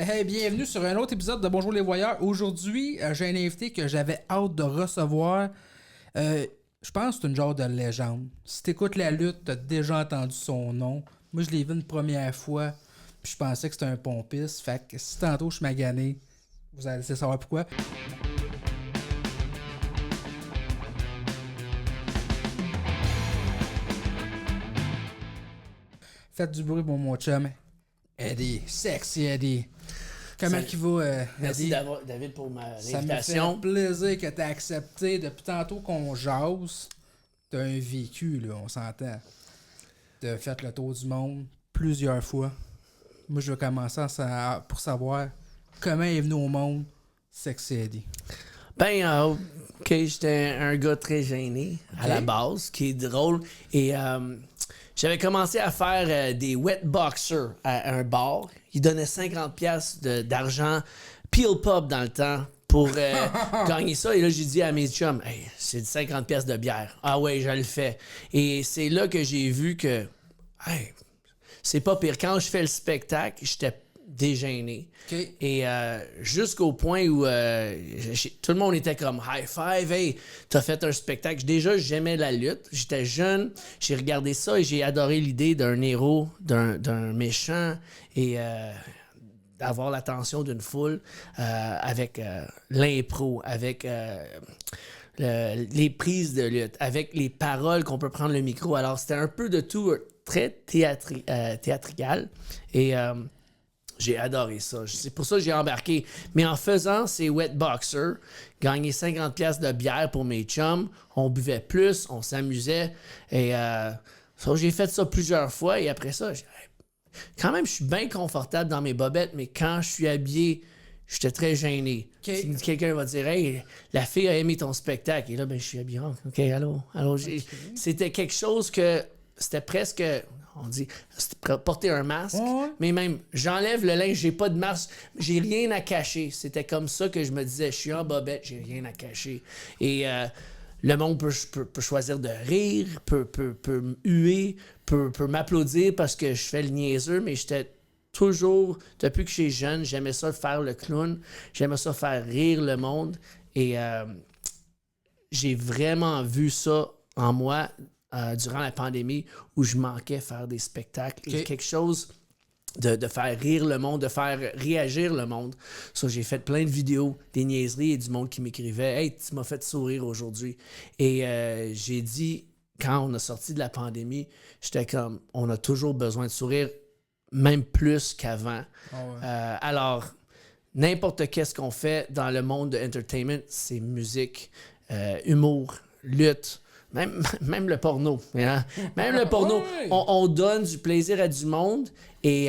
Hey, bienvenue sur un autre épisode de Bonjour les Voyeurs. Aujourd'hui, j'ai un invité que j'avais hâte de recevoir. Je pense que c'est une genre de légende. Si t'écoutes la lutte, t'as déjà entendu son nom. Moi, je l'ai vu une première fois, puis je pensais que c'était un pompiste. Fait que si tantôt je suis magané, vous allez savoir pourquoi. Faites du bruit pour mon chum. Eddie, sexy Eddie. Comment il va, Merci Eddie? David pour Ça me fait l'invitation. plaisir que t'aies accepté. Depuis tantôt qu'on jase, t'as un vécu, là, on s'entend. T'as fait le tour du monde plusieurs fois. Moi, je vais commencer pour savoir comment il est venu au monde Sexy Eddie. Ben, ok, j'étais un gars très gêné à la base, qui est drôle. Et j'avais commencé à faire des wet boxers à un bar. Ils donnaient 50$ d'argent peel pub dans le temps pour gagner ça. Et là, j'ai dit à mes chums, hey, c'est 50$ de bière. Ah ouais, je le fais. Et c'est là que j'ai vu que, hey, c'est pas pire. Quand je fais le spectacle, j'étais dégêné. OK. Et jusqu'au point où tout le monde était comme high five, hey, t'as fait un spectacle. Déjà, j'aimais la lutte. J'étais jeune, j'ai regardé ça et j'ai adoré l'idée d'un héros, d'un méchant et d'avoir l'attention d'une foule avec l'impro, avec les prises de lutte, avec les paroles qu'on peut prendre le micro. Alors, c'était un peu de tout, très théâtral. Et j'ai adoré ça. C'est pour ça que j'ai embarqué. Mais en faisant ces wet boxers, gagner 50$ de bière pour mes chums, on buvait plus, on s'amusait. Et ça, j'ai fait ça plusieurs fois. Et après ça, quand même, je suis bien confortable dans mes bobettes, mais quand je suis habillé, j'étais très gêné. OK. Si quelqu'un va dire, hey, la fille a aimé ton spectacle. Et là, ben, je suis habillé. OK, allô. C'était quelque chose que c'était presque. On dit, porter un masque, Ouais. mais même, j'enlève le linge, j'ai pas de masque, j'ai rien à cacher. C'était comme ça que je me disais, je suis en bobette, j'ai rien à cacher. Et le monde peut choisir de rire, peut me huer, peut m'applaudir parce que je fais le niaiseux, mais j'étais toujours, depuis que j'étais jeune, j'aimais ça faire le clown, j'aimais ça faire rire le monde. Et j'ai vraiment vu ça en moi durant la pandémie où je manquais faire des spectacles. OK. Et quelque chose de faire rire le monde, de faire réagir le monde. Ça, j'ai fait plein de vidéos, des niaiseries et du monde qui m'écrivait « Hey, tu m'as fait sourire aujourd'hui. » Et j'ai dit, quand on a sorti de la pandémie, j'étais comme « On a toujours besoin de sourire, même plus qu'avant. Ah ouais. Alors, n'importe qu'est-ce qu'on fait dans le monde de entertainment, c'est musique, humour, lutte, même le porno. Hein? Même le porno, Ouais. on donne du plaisir à du monde et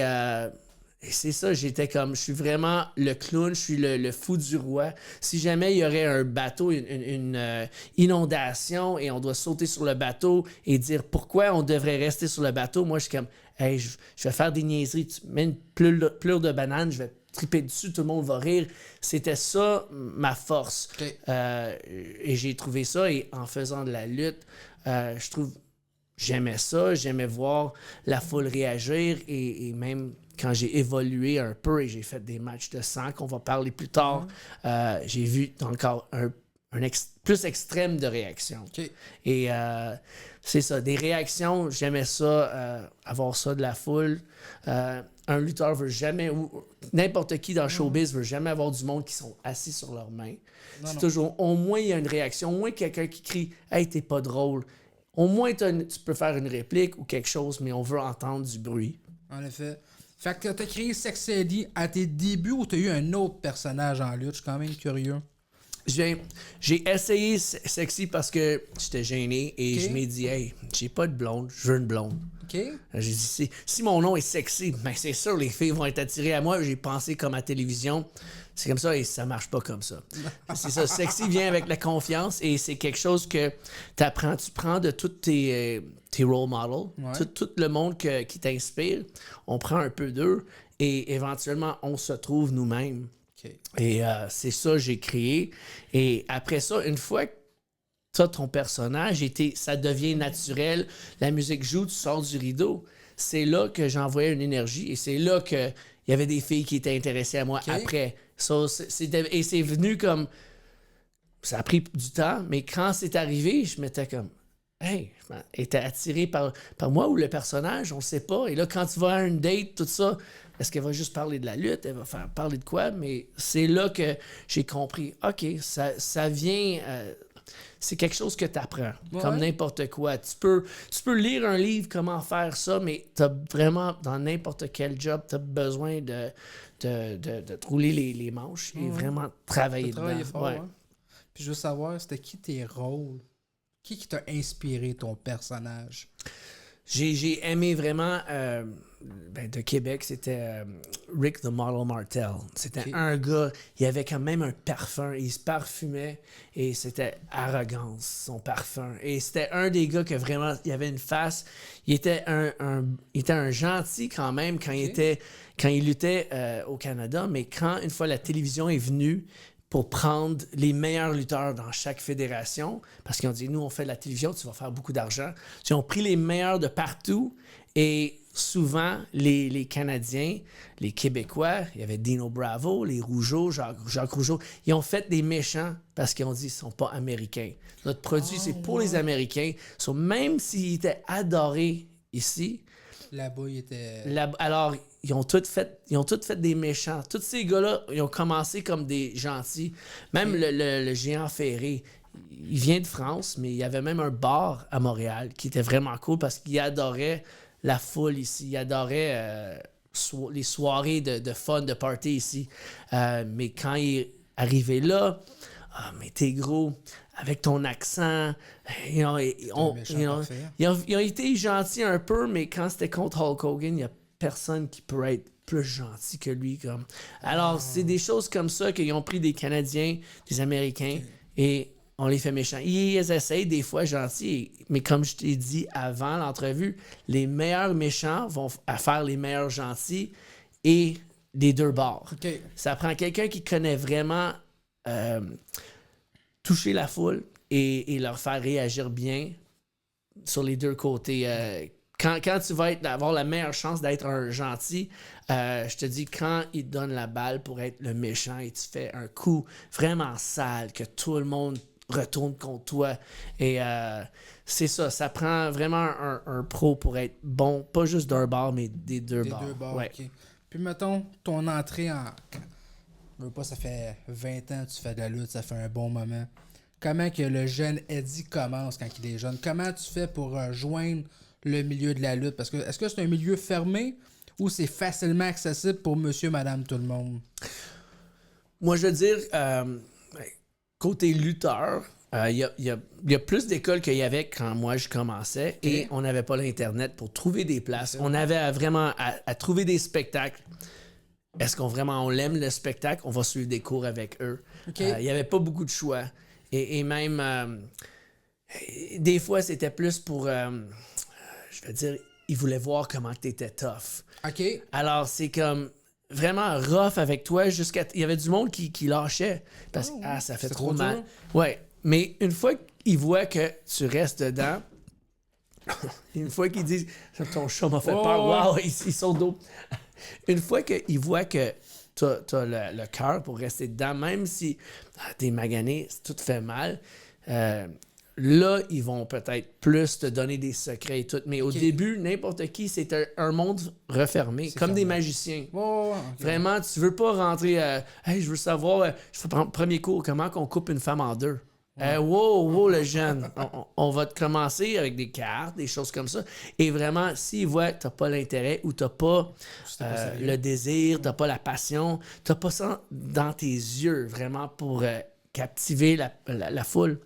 c'est ça, j'étais comme, je suis vraiment le clown, je suis le fou du roi. Si jamais il y aurait un bateau, une inondation et on doit sauter sur le bateau et dire pourquoi on devrait rester sur le bateau, moi je suis comme, hey, je vais faire des niaiseries, tu mets une pleure de banane, je vais triper dessus, tout le monde va rire. C'était ça ma force. OK. Et j'ai trouvé ça et en faisant de la lutte, je trouve j'aimais ça, j'aimais voir la foule réagir et même quand j'ai évolué un peu et j'ai fait des matchs de sang qu'on va parler plus tard, j'ai vu encore un plus extrême de réaction. OK. Et c'est ça, des réactions, j'aimais ça, avoir ça de la foule. Un lutteur veut jamais, ou n'importe qui dans le showbiz veut jamais avoir du monde qui sont assis sur leurs mains. Non. Toujours, au moins il y a une réaction, au moins quelqu'un qui crie « Hey, t'es pas drôle ». Au moins tu peux faire une réplique ou quelque chose, mais on veut entendre du bruit. En effet. Fait que t'as créé Sexy Eddie à tes débuts ou t'as eu un autre personnage en lutte? Je suis quand même curieux. J'ai essayé sexy parce que j'étais gêné et Ok. je m'ai dit, hey, j'ai pas de blonde, je veux une blonde. OK? J'ai dit, si mon nom est sexy, ben c'est sûr, les filles vont être attirées à moi. J'ai pensé comme à télévision. C'est comme ça et ça marche pas comme ça. C'est ça, sexy vient avec la confiance et c'est quelque chose que t'apprends. Tu prends de tous tes role models, Ouais. tout le monde qui t'inspire. On prend un peu d'eux et éventuellement, on se trouve nous-mêmes. OK. Et c'est ça que j'ai créé. Et après ça, une fois que tu as ton personnage, ça devient naturel, la musique joue, tu sors du rideau. C'est là que j'envoyais une énergie et c'est là que il y avait des filles qui étaient intéressées à moi après. So, et c'est venu comme... Ça a pris du temps, mais quand c'est arrivé, je m'étais comme... Hey, elle était attirée par moi ou le personnage, on ne sait pas. Et là, quand tu vas à une date, tout ça, est-ce qu'elle va juste parler de la lutte? Elle va faire parler de quoi? Mais c'est là que j'ai compris, OK, ça vient... c'est quelque chose que tu apprends, comme n'importe quoi. Tu peux lire un livre, comment faire ça, mais tu as vraiment, dans n'importe quel job, tu as besoin de te rouler les manches et vraiment travailler dedans. Fort, hein? Puis je veux savoir, c'était qui tes rôles? Qui t'a inspiré ton personnage? J'ai aimé vraiment de Québec, c'était Rick the Model Martel. C'était un gars, il avait quand même un parfum, il se parfumait et c'était arrogance, son parfum. Et c'était un des gars que vraiment, il avait une face, il était un gentil quand même quand il luttait au Canada, mais quand une fois la télévision est venue, pour prendre les meilleurs lutteurs dans chaque fédération, parce qu'ils ont dit, nous, on fait de la télévision, tu vas faire beaucoup d'argent. Ils ont pris les meilleurs de partout, et souvent, les Canadiens, les Québécois, il y avait Dino Bravo, les Rougeaux, Jacques Rougeau, ils ont fait des méchants parce qu'ils ont dit, ils ne sont pas américains. Notre produit, c'est pour les Américains. So, même s'ils étaient adorés ici, là-bas, il était... Alors, ils ont tous fait des méchants. Tous ces gars-là, ils ont commencé comme des gentils. Même le géant Ferré, il vient de France, mais il y avait même un bar à Montréal qui était vraiment cool parce qu'il adorait la foule ici. Il adorait les soirées de fun, de party ici. Mais quand il est arrivé là, mais t'es gros, avec ton accent, ils ont été gentils un peu, mais quand c'était contre Hulk Hogan, il n'y a personne qui peut être plus gentil que lui. Alors, c'est des choses comme ça qu'ils ont pris des Canadiens, des Américains, et on les fait méchants. Ils essayent des fois gentils, mais comme je t'ai dit avant l'entrevue, les meilleurs méchants vont faire les meilleurs gentils et des deux bords. Okay. Ça prend quelqu'un qui connaît vraiment toucher la foule et leur faire réagir bien sur les deux côtés. Quand tu vas avoir la meilleure chance d'être un gentil, je te dis, quand il te donne la balle pour être le méchant et tu fais un coup vraiment sale, que tout le monde retourne contre toi. Et c'est ça prend vraiment un pro pour être bon, pas juste d'un bord, mais des deux bords. Ouais. Okay. Puis mettons, ton entrée en... Je veux pas, ça fait 20 ans que tu fais de la lutte, ça fait un bon moment. Comment que le jeune Eddie commence quand il est jeune? Comment tu fais pour joindre le milieu de la lutte? Parce que est-ce que c'est un milieu fermé ou c'est facilement accessible pour monsieur, madame, tout le monde? Moi, je veux dire, côté lutteur, il y a plus d'écoles qu'il y avait quand moi je commençais et on n'avait pas l'Internet pour trouver des places. On avait vraiment à trouver des spectacles. Est-ce qu'on l'aime le spectacle? On va suivre des cours avec eux. Il n'y avait pas beaucoup de choix. Et même, des fois, c'était plus pour, je veux dire, ils voulaient voir comment tu étais tough. OK. Alors, c'est comme vraiment rough avec toi jusqu'à... Il y avait du monde qui lâchait parce que ça fait trop mal. Ouais, mais une fois qu'ils voient que tu restes dedans, une fois qu'ils disent « Ton chat m'a fait peur, wow, ils sont d'eau. » Une fois qu'ils voient que t'as le cœur pour rester dedans, même si t'es magané, tout fait mal, là, ils vont peut-être plus te donner des secrets et tout. Mais au début, n'importe qui, c'est un monde refermé, comme des magiciens. Vraiment, tu veux pas rentrer... hey, je veux savoir, je fais premier cours, comment qu'on coupe une femme en deux. Wow, le jeune. On va te commencer avec des cartes, des choses comme ça. Et vraiment, s'ils voient que t'as pas l'intérêt ou t'as pas le désir, t'as pas la passion, t'as pas ça dans tes yeux, vraiment pour captiver la foule.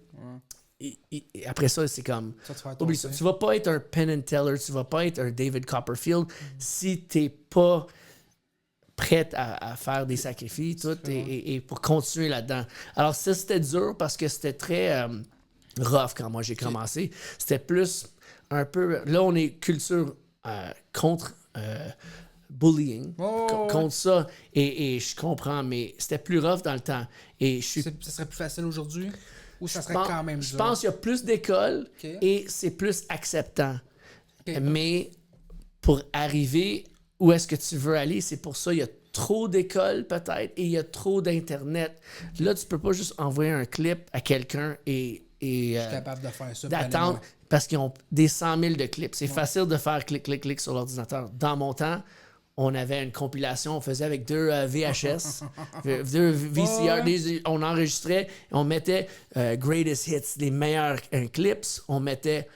Et après ça, c'est comme... Oublie ça. Tu vas pas être un Penn and Teller, tu vas pas être un David Copperfield si t'es pas prête à faire des sacrifices tout, et pour continuer là-dedans. Alors ça, c'était dur parce que c'était très rough quand moi j'ai commencé. C'était plus un peu... Là, on est culture contre bullying, contre ça, et je comprends, mais c'était plus rough dans le temps. Et ça serait plus facile aujourd'hui? Ou ça serait quand même dur? Je pense qu'il y a plus d'écoles et c'est plus acceptant. Mais pour arriver où est-ce que tu veux aller. C'est pour ça il y a trop d'écoles peut-être et il y a trop d'Internet. Là, tu peux pas juste envoyer un clip à quelqu'un et Je suis capable de faire ça. d'attendre parce qu'ils ont des 100 000 de clips. C'est facile de faire clic, clic, clic sur l'ordinateur. Dans mon temps, on avait une compilation, on faisait avec 2 VHS, 2 VCR, on enregistrait, on mettait Greatest Hits, les meilleurs clips, on mettait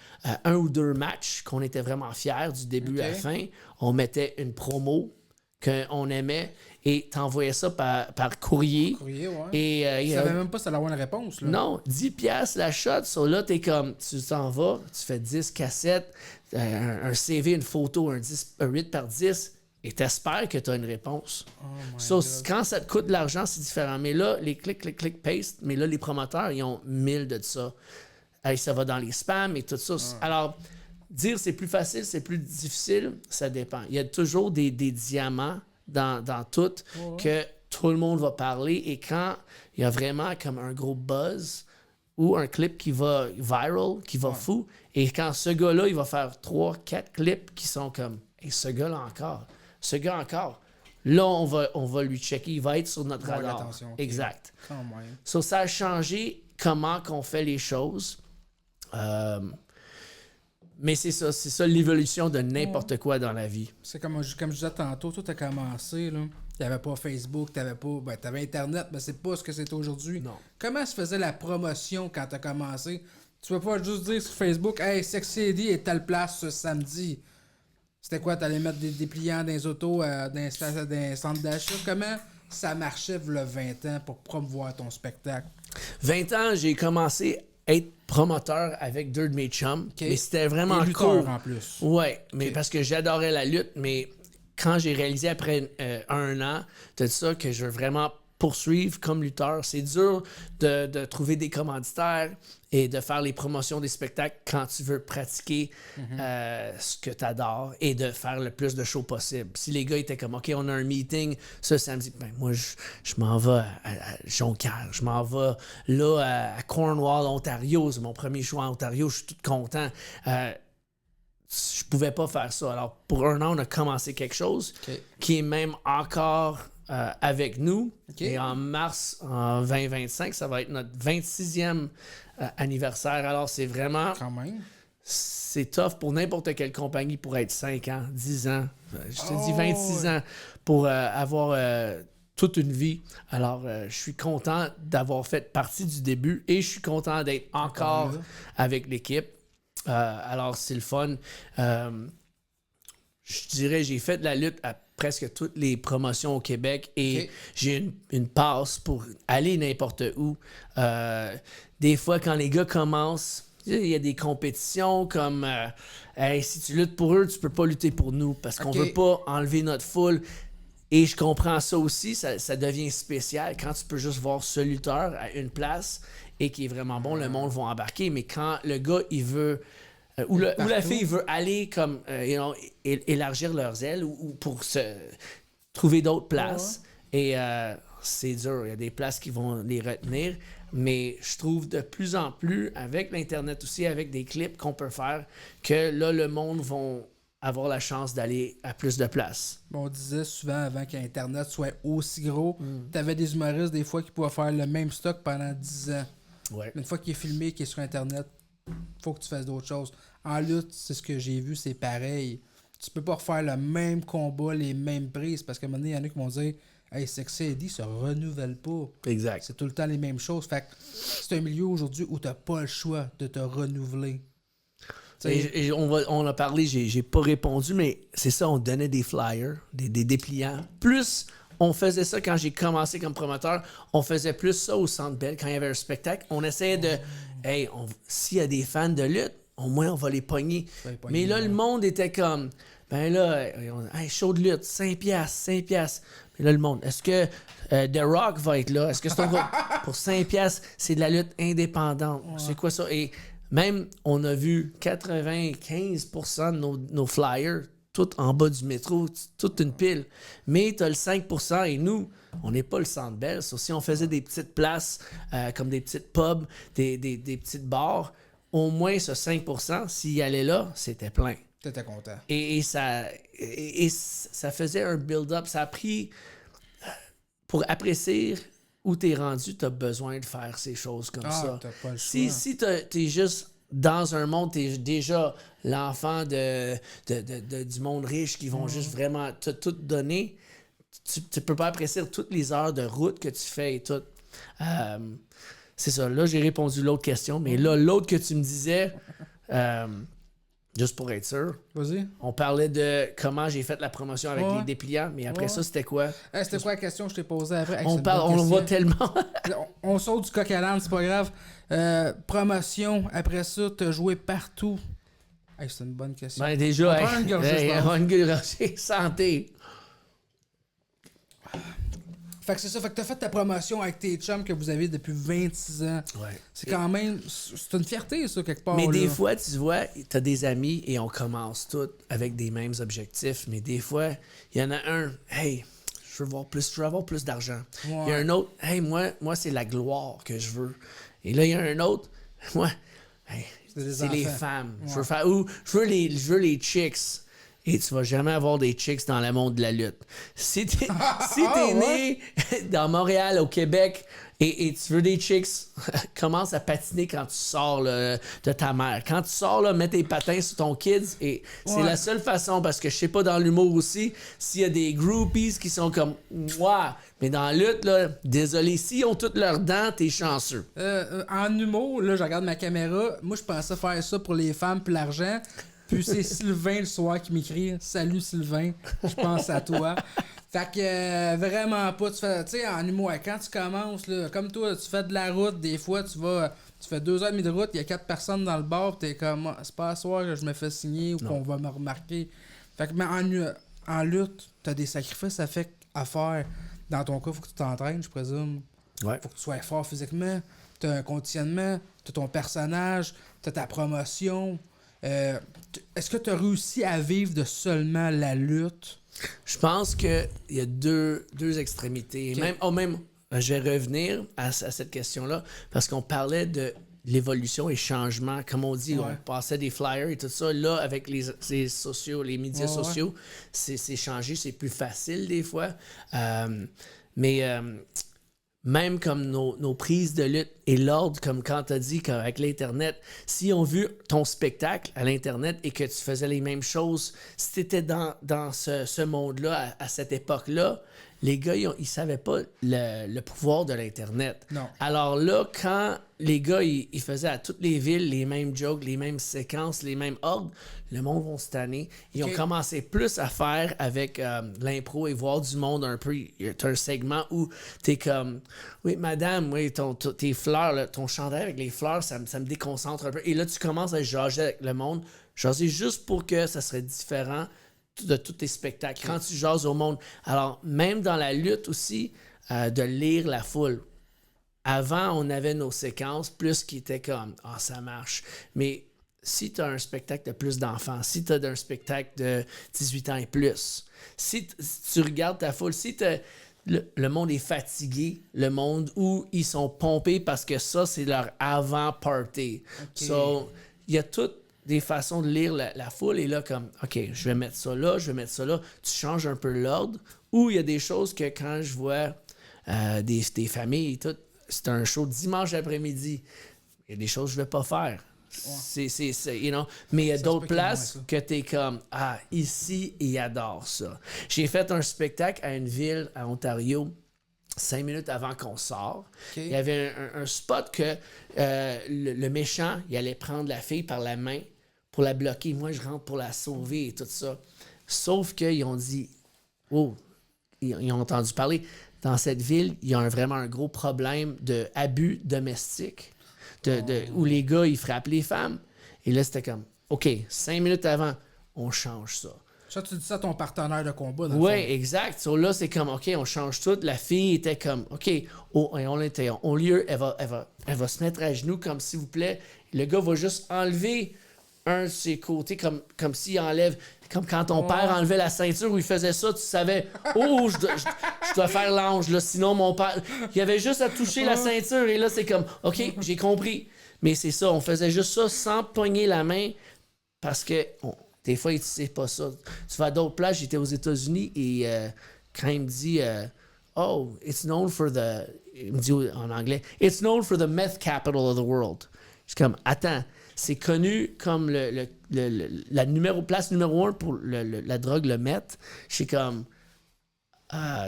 1 ou 2 matchs qu'on était vraiment fiers du début à la fin, on mettait une promo qu'on aimait et t'envoyais ça par courrier. Courrier, ouais. Et, Tu savais même pas si t'allais avoir une réponse, là. non, 10$ la shot. So là, t'es comme, tu t'en vas, tu fais 10 cassettes, un CV, une photo, un 8 par 10, et t'espères que t'as une réponse. So, quand ça te coûte de l'argent, c'est différent. Mais là, les clic, clic, clic, paste, mais là, les promoteurs, ils ont 1000 de ça. Hey, ça va dans les spams et tout ça. Alors, dire c'est plus facile, c'est plus difficile, ça dépend. Il y a toujours des diamants dans tout que tout le monde va parler et quand il y a vraiment comme un gros buzz ou un clip qui va viral, qui va fou, et quand ce gars-là, il va faire 3-4 clips qui sont comme « Hey, ce gars-là encore, ce gars encore », là, on va lui checker, il va être sur notre radar. Attention, okay. Exact. Quand même. So, ça a changé comment qu'on fait les choses. Mais c'est ça l'évolution de n'importe quoi dans la vie. C'est comme je disais tantôt, tout a commencé, là. Il n'y avait pas Facebook, t'avais Internet, mais c'est pas ce que c'est aujourd'hui. Non. Comment se faisait la promotion quand t'as commencé? Tu peux pas juste dire sur Facebook, hey, Sexy Eddie est telle place ce samedi. C'était quoi? T'allais mettre des dépliants dans les autos, dans les centres d'achat? Comment ça marchait le 20 ans pour promouvoir ton spectacle? 20 ans, j'ai commencé à être promoteur avec 2 de mes chums. Okay. Mais c'était vraiment Et cool. lutteur en plus. Ouais, mais parce que j'adorais la lutte, mais quand j'ai réalisé après 1 an de ça que je veux vraiment poursuivre comme lutteur, c'est dur de trouver des commanditaires et de faire les promotions des spectacles quand tu veux pratiquer ce que tu adores et de faire le plus de shows possible. Si les gars étaient comme, OK, on a un meeting ce samedi, ben moi, je m'en vais à Jonquière, je m'en vais là à Cornwall, Ontario, c'est mon premier show en Ontario, je suis tout content. Je pouvais pas faire ça. Alors, pour 1 an, on a commencé quelque chose qui est même encore avec nous. Et en mars, en 2025, ça va être notre 26e anniversaire. Alors, c'est vraiment... Quand même. C'est tough pour n'importe quelle compagnie pour être 5 ans, 10 ans. Je te dis 26 ans pour avoir toute une vie. Alors, je suis content d'avoir fait partie du début et je suis content d'être encore avec l'équipe. Alors, c'est le fun. Je dirais, j'ai fait de la lutte à presque toutes les promotions au Québec et j'ai une passe pour aller n'importe où. Des fois, quand les gars commencent, il y a des compétitions comme hey, si tu luttes pour eux, tu peux pas lutter pour nous parce qu'on veut pas enlever notre foule. Et je comprends ça aussi, ça devient spécial quand tu peux juste voir ce lutteur à une place et qui est vraiment bon, le monde va embarquer. Mais quand le gars, il veut... ou la fille veut aller comme élargir leurs ailes ou pour se trouver d'autres places. Et c'est dur. Il y a des places qui vont les retenir. Mais je trouve de plus en plus, avec l'Internet aussi, avec des clips qu'on peut faire, que là, le monde va avoir la chance d'aller à plus de places. On disait souvent avant qu'Internet soit aussi gros, t'avais des humoristes des fois qui pouvaient faire le même stock pendant 10 ans. Ouais. Une fois qu'il est filmé, qu'il est sur Internet, faut que tu fasses d'autres choses. En lutte, c'est ce que j'ai vu, c'est pareil. Tu peux pas refaire le même combat, les mêmes prises, parce qu'à un moment donné, il y en a qui vont dire « Hey, Sexy Eddie se renouvelle pas. » Exact. C'est tout le temps les mêmes choses. Fait que c'est un milieu aujourd'hui où t'as pas le choix de te renouveler. Et on a parlé, j'ai pas répondu, mais c'est ça, on donnait des flyers, des dépliants. Plus, on faisait ça quand j'ai commencé comme promoteur, on faisait plus ça au Centre Bell quand il y avait un spectacle. On essayait de, hey, s'il y a des fans de lutte, au moins on va les pogner. Mais là, le monde était comme, ben là, hey, show de lutte, 5$. Mais là, le monde, est-ce que The Rock va être là? Est-ce que c'est pour 5$, c'est de la lutte indépendante? Ouais. C'est quoi ça? Et même, on a vu 95% de nos flyers, tout en bas du métro, toute une pile. Mais tu as le 5% et nous, on n'est pas le Centre Bell. Si on faisait des petites places, comme des petites pubs, des petites bars, au moins ce 5%, s'il allait là, c'était plein. T'étais content. Et ça faisait un build-up. Ça a pris... Pour apprécier où t'es rendu, t'as besoin de faire ces choses comme ça. T'as pas le choix. Si t'es juste dans un monde, t'es déjà l'enfant du monde riche qui vont juste vraiment te tout donner, tu peux pas apprécier toutes les heures de route que tu fais et tout. C'est ça. Là, j'ai répondu l'autre question, mais là, l'autre que tu me disais, juste pour être sûr, Vas-y. on parlait de comment j'ai fait la promotion avec Ouais. les dépliants, mais après Ouais. ça, c'était quoi? C'était quoi la question que je t'ai posée après? Hey, On c'est une bonne le voit question. tellement. On saute du coq à l'âne, c'est pas grave. Promotion, après ça, t'as joué partout. Hey, c'est une bonne question. Ben déjà, On prend une gorgée, je pense. on prend une gorgée. Santé. Fait que c'est ça, fait que t'as fait ta promotion avec tes chums que vous avez depuis 26 ans. Ouais. C'est quand même... C'est une fierté, ça, quelque part. Mais là. des fois, tu vois, t'as des amis et on commence tous avec des mêmes objectifs. Mais des fois, il y en a un, hey, je veux avoir plus d'argent. Il y a un autre, hey, moi c'est la gloire que je veux. Et là, il y a un autre, moi, hey, c'est les enfants. femmes. Ouais. Je veux faire, ou je veux les chicks. Et tu vas jamais avoir des chicks dans le monde de la lutte. Si t'es né dans Montréal, au Québec, et tu veux des chicks, commence à patiner quand tu sors là, de ta mère. Quand tu sors, là, mets tes patins sur ton kids. Et c'est la seule façon, parce que je sais pas dans l'humour aussi, s'il y a des groupies qui sont comme moi. Mais dans la lutte, là, désolé, s'ils ont toutes leurs dents, t'es chanceux. En humour, là, je regarde ma caméra. Moi, je pensais faire ça pour les femmes puis l'argent. Puis c'est Sylvain le soir qui m'écrit « Salut Sylvain, je pense à toi ». Fait que vraiment pas. Tu sais, en humour, quand tu commences, là, comme toi, tu fais de la route, des fois, tu fais 2h30 de route, il y a 4 personnes dans le bar, t'es comme « C'est pas à soir que je me fais signer ou qu'on va me remarquer ». Fait que, mais en lutte, t'as des sacrifices à faire. Dans ton cas, faut que tu t'entraînes, je présume. Ouais. Faut que tu sois fort physiquement. T'as un conditionnement, t'as ton personnage, t'as ta promotion. Est-ce que tu as réussi à vivre de seulement la lutte? Je pense qu'il y a deux extrémités. Ok. Même, je vais revenir à cette question-là, parce qu'on parlait de l'évolution et changement. Comme on dit, Ouais. on passait des flyers et tout ça. Là, avec les médias Ouais, sociaux, c'est changé, c'est plus facile des fois. Même comme nos prises de lutte et l'ordre, comme quand tu as dit qu'avec l'Internet, si on vu ton spectacle à l'Internet et que tu faisais les mêmes choses, si tu étais dans ce monde-là, à cette époque-là, les gars, ils savaient pas le pouvoir de l'Internet. Non. Alors là, quand les gars, ils faisaient à toutes les villes les mêmes jokes, les mêmes séquences, les mêmes ordres, le monde va se tanner. Ils ont commencé plus à faire avec l'impro et voir du monde un peu. T'as un segment où t'es comme « Oui, madame, oui, tes fleurs, là, ton chandail avec les fleurs, ça me déconcentre un peu. » Et là, tu commences à jaser avec le monde. Jaser juste pour que ça serait différent de tous tes spectacles. Quand tu jases au monde. Alors, même dans la lutte aussi, de lire la foule. Avant, on avait nos séquences plus qui étaient comme « Ah, ça marche. » Mais si tu as un spectacle de plus d'enfants, si tu as un spectacle de 18 ans et plus, si tu regardes ta foule, si le monde est fatigué, le monde où ils sont pompés parce que ça, c'est leur avant-party. Okay. So, il y a toutes des façons de lire la foule et là, comme, OK, je vais mettre ça là, je vais mettre ça là. Tu changes un peu l'ordre. Ou il y a des choses que quand je vois des familles et tout, c'est un show dimanche après-midi. Il y a des choses que je vais pas faire. C'est you know? Mais il y a d'autres places que t'es comme, ah, ici, ils adorent ça. J'ai fait un spectacle à une ville à Ontario 5 minutes avant qu'on sorte. Okay. Il y avait un spot que le méchant, il allait prendre la fille par la main pour la bloquer. Moi, je rentre pour la sauver et tout ça. Sauf qu'ils ont dit, oh, ils ont entendu parler. Dans cette ville, il y a vraiment un gros problème d'abus domestique. Où les gars, ils frappent les femmes. Et là, c'était comme, OK, 5 minutes avant, on change ça. Ça, tu dis ça à ton partenaire de combat, Oui, exact. So, là, c'est comme, OK, on change tout. La fille était comme, OK, au lieu, elle va se mettre à genoux comme s'il vous plaît. Le gars va juste enlever un de ses côtés comme s'il enlève. Comme quand ton père enlevait la ceinture où il faisait ça, tu savais, oh, je dois faire l'ange, là, sinon mon père. Il avait juste à toucher la ceinture et là, c'est comme, OK, j'ai compris. Mais c'est ça, on faisait juste ça sans pogner la main parce que Des fois, tu sais pas ça. Tu vas à d'autres places, j'étais aux États-Unis et quand il me dit Oh, it's known for the. Il me dit en anglais, It's known for the meth capital of the world. Je suis comme, attends, c'est connu comme la place numéro 1 pour la drogue, le meth. Je suis comme.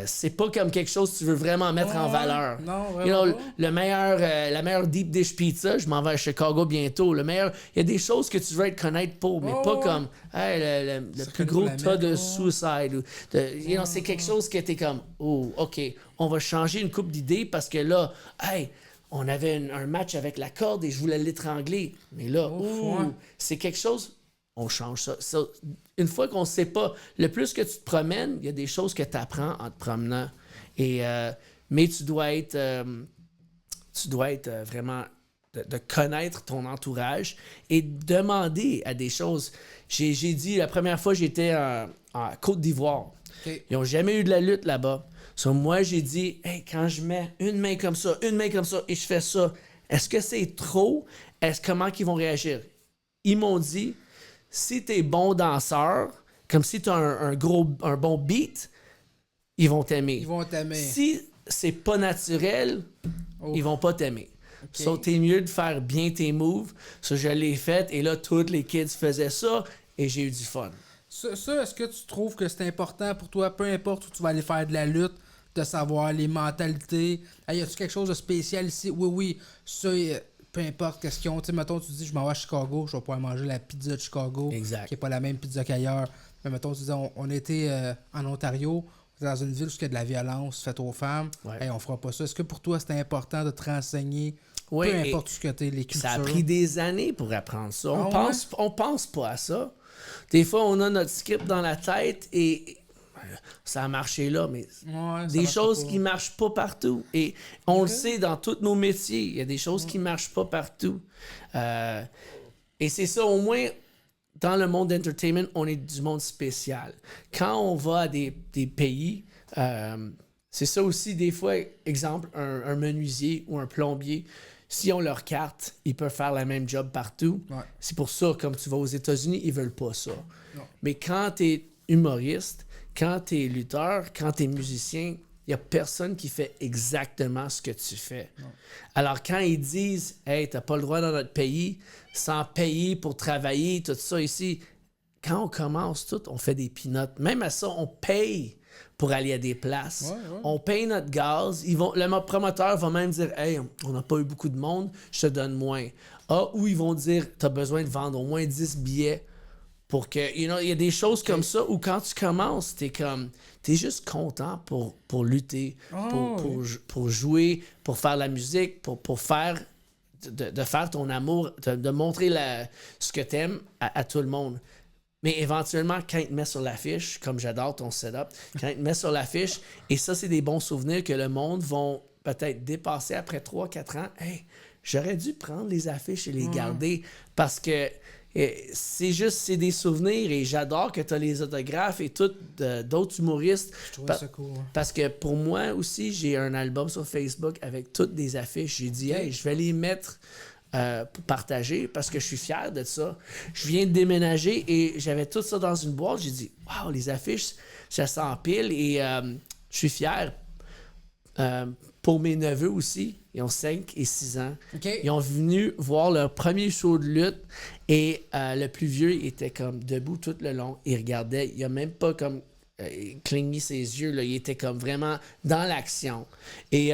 C'est pas comme quelque chose que tu veux vraiment mettre en valeur. Non, vraiment You know, pas. la meilleure deep dish pizza, je m'en vais à Chicago bientôt. Il y a des choses que tu veux être connaître pour, mais pas comme hey, le plus gros tas de suicide. C'est quelque chose que t'es comme, oh, OK, on va changer une couple d'idées parce que là, hey, on avait un match avec la corde et je voulais l'étrangler. Mais là, c'est quelque chose. On change ça. Une fois qu'on ne sait pas, le plus que tu te promènes, il y a des choses que tu apprends en te promenant. Mais tu dois être vraiment de connaître ton entourage et demander à des choses. J'ai dit, la première fois, j'étais en Côte d'Ivoire. Okay. Ils n'ont jamais eu de la lutte là-bas. So, moi, j'ai dit, hey, quand je mets une main comme ça, et je fais ça, est-ce que c'est trop? Comment ils vont réagir? Ils m'ont dit, si t'es bon danseur, comme si t'as un bon beat, ils vont t'aimer. Ils vont t'aimer. Si c'est pas naturel, ils vont pas t'aimer. Okay. So, t'es mieux de faire bien tes moves. Ça, je l'ai fait et là, tous les kids faisaient ça et j'ai eu du fun. Ça, est-ce que tu trouves que c'est important pour toi, peu importe où tu vas aller faire de la lutte, de savoir les mentalités? Y a-tu quelque chose de spécial ici? Oui, ça... peu importe qu'est-ce qu'ils ont. Tu sais, mettons, tu dis, je m'en vais à Chicago, je vais pouvoir manger la pizza de Chicago, exact. Qui n'est pas la même pizza qu'ailleurs. Mais mettons, tu dis, on était en Ontario, on était dans une ville où il y a de la violence faite aux femmes. Ouais. Hey, on fera pas ça. Est-ce que pour toi, c'était important de te renseigner, peu importe ce que tu es, les cultures? Ça a pris des années pour apprendre ça. On pense pas à ça. Des fois, on a notre script dans la tête et ça a marché là, mais des choses qui marchent pas partout. Et on le sait dans tous nos métiers, il y a des choses qui marchent pas partout. Et c'est ça, au moins, dans le monde d'entertainment, on est du monde spécial. Quand on va à des pays, c'est ça aussi, des fois, exemple, un menuisier ou un plombier, s'ils ont leur carte, ils peuvent faire la même job partout. Ouais. C'est pour ça, comme tu vas aux États-Unis, ils veulent pas ça. Non. Mais quand tu es humoriste, quand tu es lutteur, quand tu es musicien, il n'y a personne qui fait exactement ce que tu fais. Non. Alors, quand ils disent « Hey, t'as pas le droit dans notre pays, sans payer pour travailler, tout ça ici », quand on commence tout, on fait des peanuts. Même à ça, on paye pour aller à des places. Ouais. On paye notre gaz. Le promoteur va même dire « Hey, on n'a pas eu beaucoup de monde, je te donne moins. » Ou ils vont dire « T'as besoin de vendre au moins 10 billets. » Pour que, il y a des choses comme ça où quand tu commences, t'es juste content pour lutter, pour jouer, pour faire la musique, pour faire, de faire ton amour, de montrer ce que t'aimes à tout le monde. Mais éventuellement, quand ils te mettent sur l'affiche, comme j'adore ton setup, quand ils te mettent sur l'affiche, et ça, c'est des bons souvenirs que le monde vont peut-être dépasser après 3-4 ans. Hey, j'aurais dû prendre les affiches et les garder parce que c'est des souvenirs et j'adore que tu as les autographes et tout d'autres humoristes. Je trouve ça cool. Parce que pour moi aussi, j'ai un album sur Facebook avec toutes des affiches. J'ai dit, hey, je vais les mettre pour partager parce que je suis fier de ça. Je viens de déménager et j'avais tout ça dans une boîte. J'ai dit, waouh, les affiches, ça s'empile et je suis fier. Pour mes neveux aussi, ils ont 5 et 6 ans. Okay. Ils ont venu voir leur premier show de lutte et le plus vieux il était comme debout tout le long. Il regardait, il a même pas comme cligné ses yeux, là. Il était comme vraiment dans l'action. Et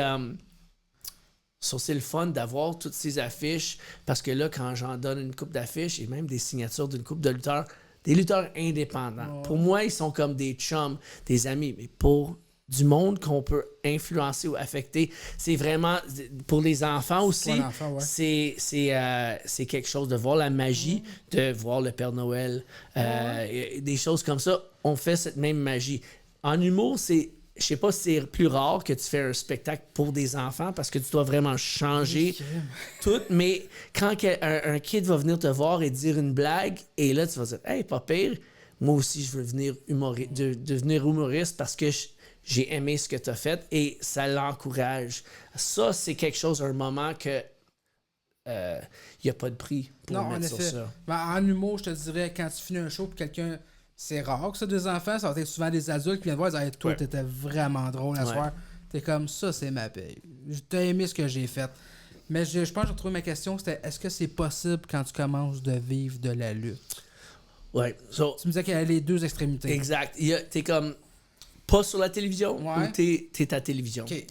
ça, c'est le fun d'avoir toutes ces affiches parce que là, quand j'en donne une coupe d'affiches et même des signatures d'une coupe de lutteurs, des lutteurs indépendants. Pour moi, ils sont comme des chums, des amis, mais pour du monde qu'on peut influencer ou affecter. C'est vraiment, pour les enfants aussi, c'est quelque chose de voir la magie, de voir le Père Noël, des choses comme ça. On fait cette même magie. En humour, je sais pas si c'est plus rare que tu fais un spectacle pour des enfants parce que tu dois vraiment changer tout, mais quand un kid va venir te voir et dire une blague, et là, tu vas dire « Hey, pas pire, moi aussi, je veux devenir humoriste parce que j'ai aimé ce que tu as fait » et ça l'encourage. Ça, c'est quelque chose, un moment que n'y a pas de prix pour Non, en mettre sur effet. ça. Ben, en humour, je te dirais, quand tu finis un show pour quelqu'un, c'est rare que ça des enfants, ça va être souvent des adultes qui viennent voir et disent hey, toi, t'étais vraiment drôle à soir. T'es comme ça, c'est ma paye. T'as aimé ce que j'ai fait. Mais je pense que j'ai retrouvé ma question, c'était est-ce que c'est possible quand tu commences de vivre de la lutte? Ouais. So, Tu me disais qu'il y avait les deux extrémités. exact. T'es comme pas sur la télévision Ouais. ou t'es à télévision. OK.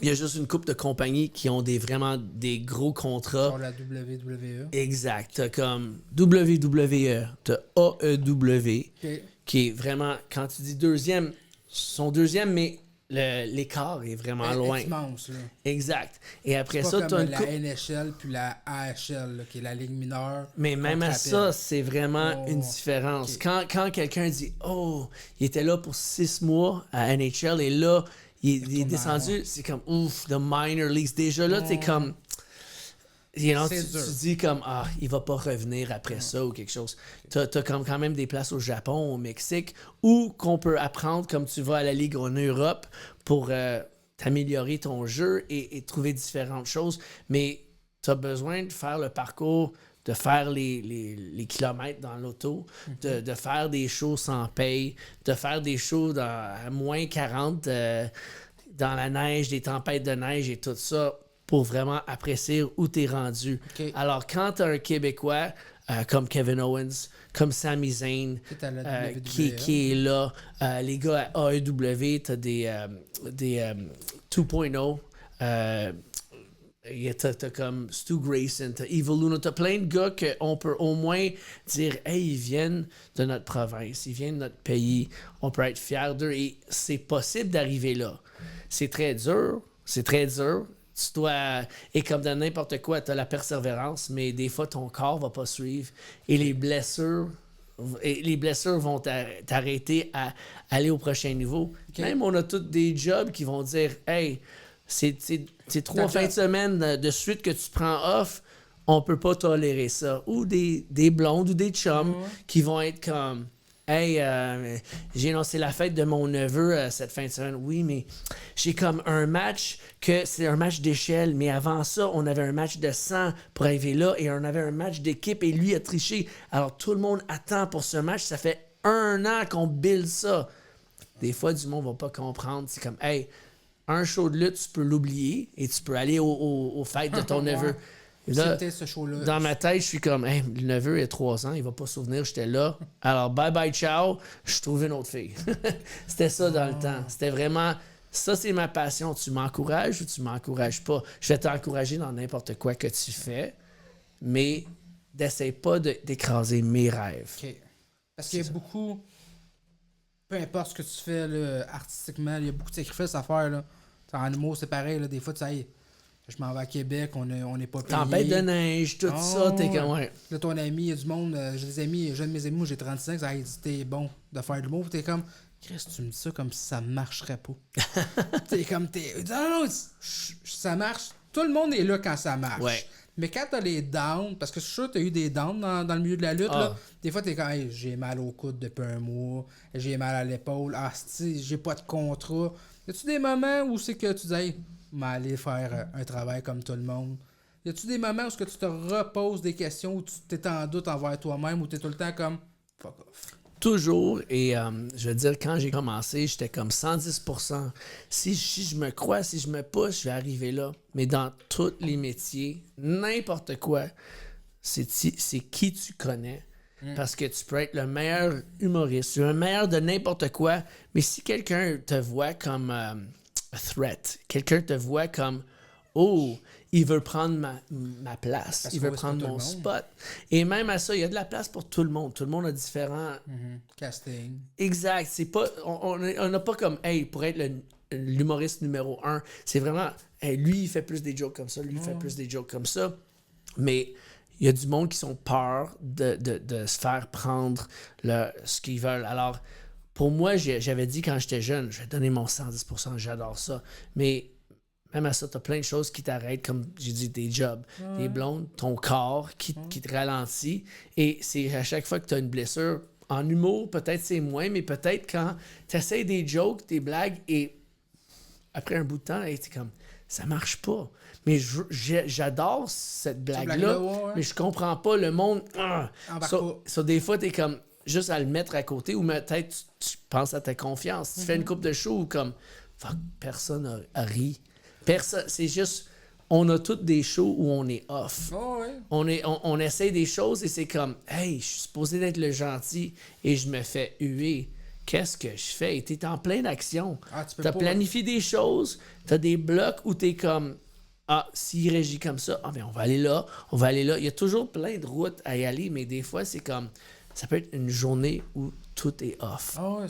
Il y a juste une couple de compagnies qui ont vraiment des gros contrats. Sur la WWE. Exact. T'as comme WWE, t'as AEW, OK. qui est vraiment, quand tu dis deuxième, son deuxième, mais l'écart est vraiment loin. Immense, là. Exact. Et après Pas ça, comme t'as une la couple. NHL puis la AHL, là, qui est la ligue mineure. Mais même qu'on à te ça, rappelle. c'est vraiment Oh, une différence. ok. Quand quelqu'un dit oh, il était là pour 6 mois à NHL et là, il est descendu, c'est comme ouf, the minor leagues. Déjà là, t'es comme. Tu dis comme ah, il va pas revenir après ça ou quelque chose. T'as comme quand même des places au Japon, au Mexique, où qu'on peut apprendre comme tu vas à la Ligue en Europe pour t'améliorer ton jeu et trouver différentes choses. Mais tu as besoin de faire le parcours, de faire les kilomètres dans l'auto, de faire des shows sans paye, de faire des shows à moins 40 dans la neige, des tempêtes de neige et tout ça pour vraiment apprécier où tu es rendu. Ok. Alors, quand tu as un Québécois comme Kevin Owens, comme Sami Zayn, Qui est à la WWE. qui est là, les gars à AEW, tu as des 2.0, t'as comme Stu Grayson, t'as Evil Luna, t'as plein de gars qu'on peut au moins dire hey, ils viennent de notre province, ils viennent de notre pays, on peut être fiers d'eux et c'est possible d'arriver là. C'est très dur. Tu dois, et comme dans n'importe quoi, tu as la persévérance, mais des fois ton corps va pas suivre et les blessures vont t'arrêter à aller au prochain niveau. Okay. Même on a tous des jobs qui vont dire hey, c'est 3 fins de semaine de suite que tu prends off, on peut pas tolérer ça. Ou des blondes ou des chums qui vont être comme hey, j'ai lancé la fête de mon neveu cette fin de semaine. Oui, mais j'ai comme un match que c'est un match d'échelle, mais avant ça, on avait un match de 100 pour arriver là et on avait un match d'équipe et lui a triché. Alors tout le monde attend pour ce match. Ça fait 1 an qu'on build ça. Des fois, du monde va pas comprendre. C'est comme, hey, un show de lutte, tu peux l'oublier et tu peux aller aux fêtes de ton neveu. Là, ce show-là. dans ma tête, je suis comme, hey, le neveu, il a 3 ans, il va pas se souvenir, j'étais là. Alors, bye bye, ciao, je trouve une autre fille. C'était ça dans le temps. C'était vraiment, ça, c'est ma passion. Tu m'encourages ou tu m'encourages pas? Je vais t'encourager dans n'importe quoi que tu fais, mais d'essaie pas d'écraser mes rêves. OK. Parce qu'il y a beaucoup. Peu importe ce que tu fais là, artistiquement, il y a beaucoup de sacrifices à faire. Là. En humour, c'est pareil. Là, des fois, tu sais, je m'en vais à Québec, on n'est pas payé. Tempête de neige, tout ça, t'es comme, ouais. Là, ton ami, il y a du monde, j'ai des amis, j'ai un de mes amis, moi j'ai 35, ça a dit, t'es bon de faire de l'humour, t'es comme, Chris, tu me dis ça comme si ça marcherait pas. T'es comme, non, ça marche. Tout le monde est là quand ça marche. Ouais. Mais quand t'as les downs, parce que je suis sûr que t'as eu des downs dans le milieu de la lutte, là, des fois t'es comme, hey, j'ai mal au coude depuis un mois, j'ai mal à l'épaule, j'ai pas de contrat. Y a-tu des moments où c'est que tu dis, hey, aller faire un travail comme tout le monde? Y a-tu des moments où tu te reposes des questions, où tu t'es en doute envers toi-même, où t'es tout le temps comme fuck off? Toujours, et je veux dire, quand j'ai commencé, j'étais comme 110%. Si je me crois, si je me pousse, je vais arriver là. Mais dans tous les métiers, n'importe quoi, c'est qui tu connais. Parce que tu peux être le meilleur humoriste, le meilleur de n'importe quoi, mais si quelqu'un te voit comme a threat, quelqu'un te voit comme oh, il veut prendre ma place, il veut prendre mon spot. Et même à ça, il y a de la place pour tout le monde. Tout le monde a différents casting. Exact. C'est pas, on n'a pas comme hey, pour être l'humoriste numéro 1. C'est vraiment hey, lui, il fait plus des jokes comme ça, lui, il fait plus des jokes comme ça. Mais il y a du monde qui sont peur de se faire prendre ce qu'ils veulent. Alors, pour moi, j'avais dit quand j'étais jeune, je vais donner mon 110%, j'adore ça. Mais même à ça, tu as plein de choses qui t'arrêtent, comme j'ai dit, tes jobs, tes blondes, ton corps qui te ralentit. Et c'est à chaque fois que tu as une blessure, en humour, peut-être c'est moins, mais peut-être quand tu essaies des jokes, des blagues, et après un bout de temps, hey, t'es comme, Ça marche pas. Mais j'adore cette blague-là, ouais. mais je comprends pas le monde. Embarque pas. Des fois, t'es comme juste à le mettre à côté ou peut-être tu penses à ta confiance. Tu fais une coupe de show ou comme fuck, personne a ri. Personne, c'est juste, on a toutes des shows où on est off. Oh, ouais. On essaie des choses et c'est comme hey, je suis supposé d'être le gentil et je me fais huer. Qu'est-ce que je fais? Et t'es en pleine action. T'as planifié des choses, t'as des blocs où t'es comme s'il réagit comme ça, ben on va aller là, on va aller là. Il y a toujours plein de routes à y aller, mais des fois, c'est comme ça peut être une journée où tout est off. Ah ouais,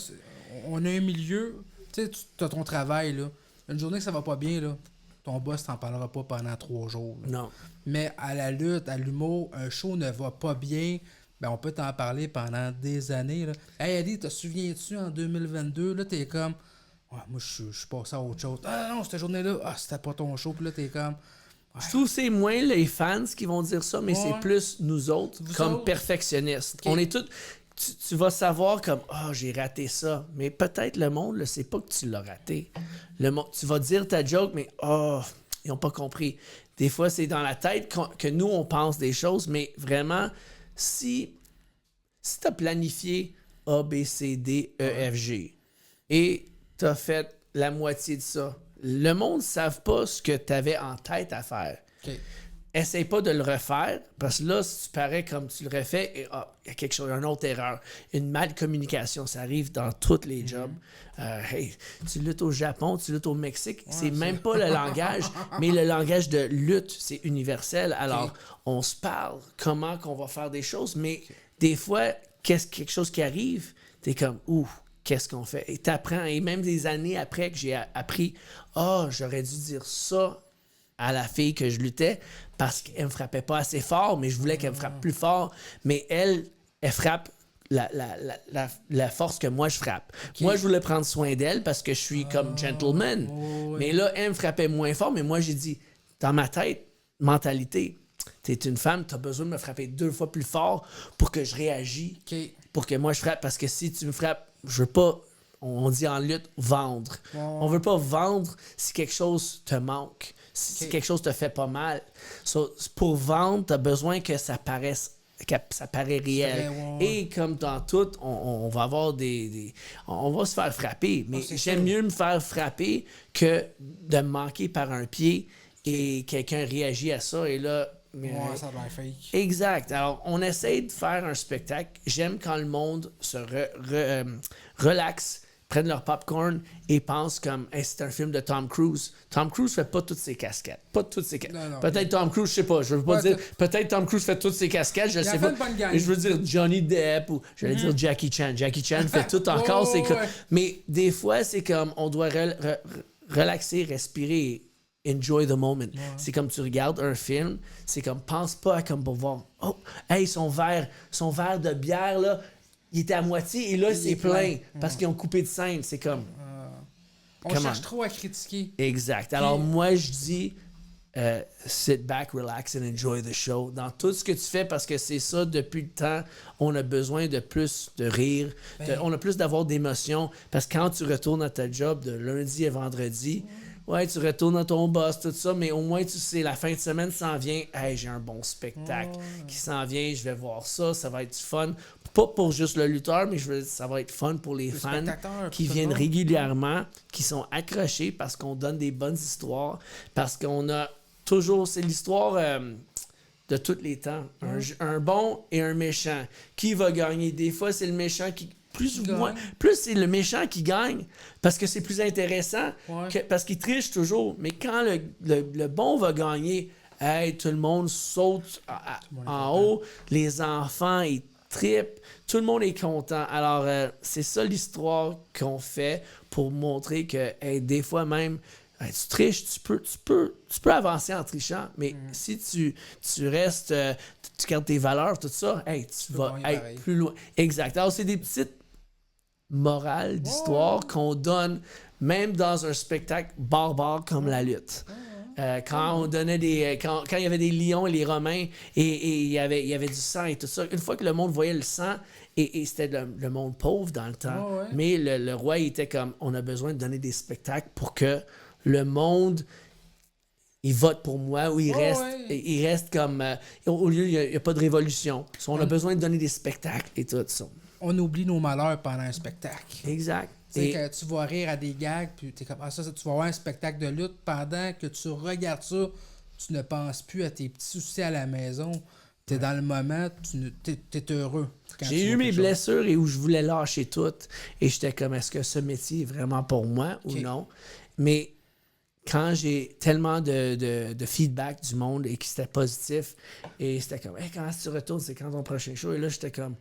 on a un milieu, tu sais, tu as ton travail, là. Une journée que ça va pas bien, là, ton boss t'en parlera pas pendant 3 jours. Là. Non. Mais à la lutte, à l'humour, un show ne va pas bien, ben on peut t'en parler pendant des années. Là. Hey Eddie, te souviens-tu en 2022, là, t'es comme, ouais, moi je suis passé à autre chose. Ah non, cette journée-là, c'était pas ton show, puis là, t'es comme, ouais. Je trouve que c'est moins les fans qui vont dire ça, mais Ouais. c'est plus nous autres comme autres? perfectionnistes. Ok. On est tous. Tu vas savoir comme j'ai raté ça. Mais peut-être le monde ne sait pas que tu l'as raté. Tu vas dire ta joke, mais ils n'ont pas compris. Des fois, c'est dans la tête que nous, on pense des choses, mais vraiment, si tu as planifié A, B, C, D, E, F, G et tu as fait la moitié de ça, le monde ne savent pas ce que tu avais en tête à faire. Ok. Essaye pas de le refaire, parce que là, si tu parais comme tu le refais, et il y a quelque chose, une autre erreur. Une mal-communication, ça arrive dans tous les jobs. Hey, tu luttes au Japon, tu luttes au Mexique, c'est même pas le langage, mais le langage de lutte, c'est universel. Alors, on se parle, comment qu'on va faire des choses, mais des fois, quelque chose qui arrive, t'es comme, qu'est-ce qu'on fait? Et t'apprends, et même des années après que j'ai appris, j'aurais dû dire ça à la fille que je luttais parce qu'elle me frappait pas assez fort, mais je voulais qu'elle me frappe plus fort. Mais elle frappe la force que moi je frappe. Okay. Moi, je voulais prendre soin d'elle parce que je suis comme gentleman. Ouais. Mais là, elle me frappait moins fort, mais moi, j'ai dit, dans ma tête, mentalité, t'es une femme, t'as besoin de me frapper 2 fois plus fort pour que je réagisse, pour que moi je frappe. Parce que si tu me frappes, je veux pas, on dit en lutte, vendre. On veut pas vendre si quelque chose te manque. Si quelque chose te fait pas mal. Pour vendre, tu as besoin que ça paraisse, que ça paraît réel. Et comme dans tout, on va avoir on va se faire frapper. Mais j'aime mieux me faire frapper que de me manquer par un pied et quelqu'un réagit à ça. Et là, ça a l'air fake. Exact. Alors, on essaie de faire un spectacle. J'aime quand le monde se relaxe, prennent leur popcorn et pensent comme c'est un film de Tom Cruise. Tom Cruise fait pas toutes ses cascades. Pas toutes ses cascades. Peut-être Tom Cruise, je sais pas. Je veux pas dire. Peut-être Tom Cruise fait toutes ses cascades, je sais pas. Mais je veux dire Johnny Depp ou j'allais dire Jackie Chan. Jackie Chan fait tout encore. Mais des fois, c'est comme on doit relaxer, respirer. Enjoy the moment. Ouais. C'est comme tu regardes un film, c'est comme pense pas à comme pour voir. Son verre de bière là, il était à moitié et là c'est plein parce qu'ils ont coupé de scène. C'est comme. On cherche trop à critiquer. Exact. Alors moi je dis sit back, relax and enjoy the show dans tout ce que tu fais parce que c'est ça depuis le temps. On a besoin de plus de rire, on a plus d'avoir d'émotions parce que quand tu retournes à ta job de lundi à vendredi. Ouais, tu retournes dans ton boss, tout ça, mais au moins, tu sais, la fin de semaine s'en vient. Hey, j'ai un bon spectacle qui s'en vient, je vais voir ça, ça va être fun. Pas pour juste le lutteur, mais ça va être fun pour les fans qui viennent régulièrement, qui sont accrochés parce qu'on donne des bonnes histoires, parce qu'on a toujours, c'est l'histoire de tous les temps. Un bon et un méchant. Qui va gagner? Des fois, c'est le méchant qui... Plus c'est le méchant qui gagne parce que c'est plus intéressant parce qu'il triche toujours. Mais quand le bon va gagner, hey, tout le monde saute en haut, les enfants ils trippent, tout le monde est content. Alors c'est ça l'histoire qu'on fait pour montrer que hey, des fois même tu triches, tu peux avancer en trichant, mais si tu restes, tu gardes tes valeurs, tout ça, hey, tu vas être plus loin. Exact. Alors c'est des petites morale d'histoire qu'on donne même dans un spectacle barbare comme la lutte. Quand on donnait quand il y avait des lions et les Romains et il y avait du sang et tout ça, une fois que le monde voyait le sang et c'était le monde pauvre dans le temps, mais le roi il était comme on a besoin de donner des spectacles pour que le monde ils votent pour moi ou ils restent comme... au lieu, il n'y a pas de révolution. On a besoin de donner des spectacles et tout ça. On oublie nos malheurs pendant un spectacle. Exact. Tu sais, quand tu vas rire à des gags, puis t'es comme, ça, tu vas voir un spectacle de lutte, pendant que tu regardes ça, tu ne penses plus à tes petits soucis à la maison. T'es dans le moment, t'es heureux. J'ai eu mes blessures et où je voulais lâcher tout. Et j'étais comme, est-ce que ce métier est vraiment pour moi ou non? Mais quand j'ai tellement de feedback du monde et que c'était positif, et c'était comme, hey, quand tu retournes, c'est quand ton prochain show? Et là, j'étais comme,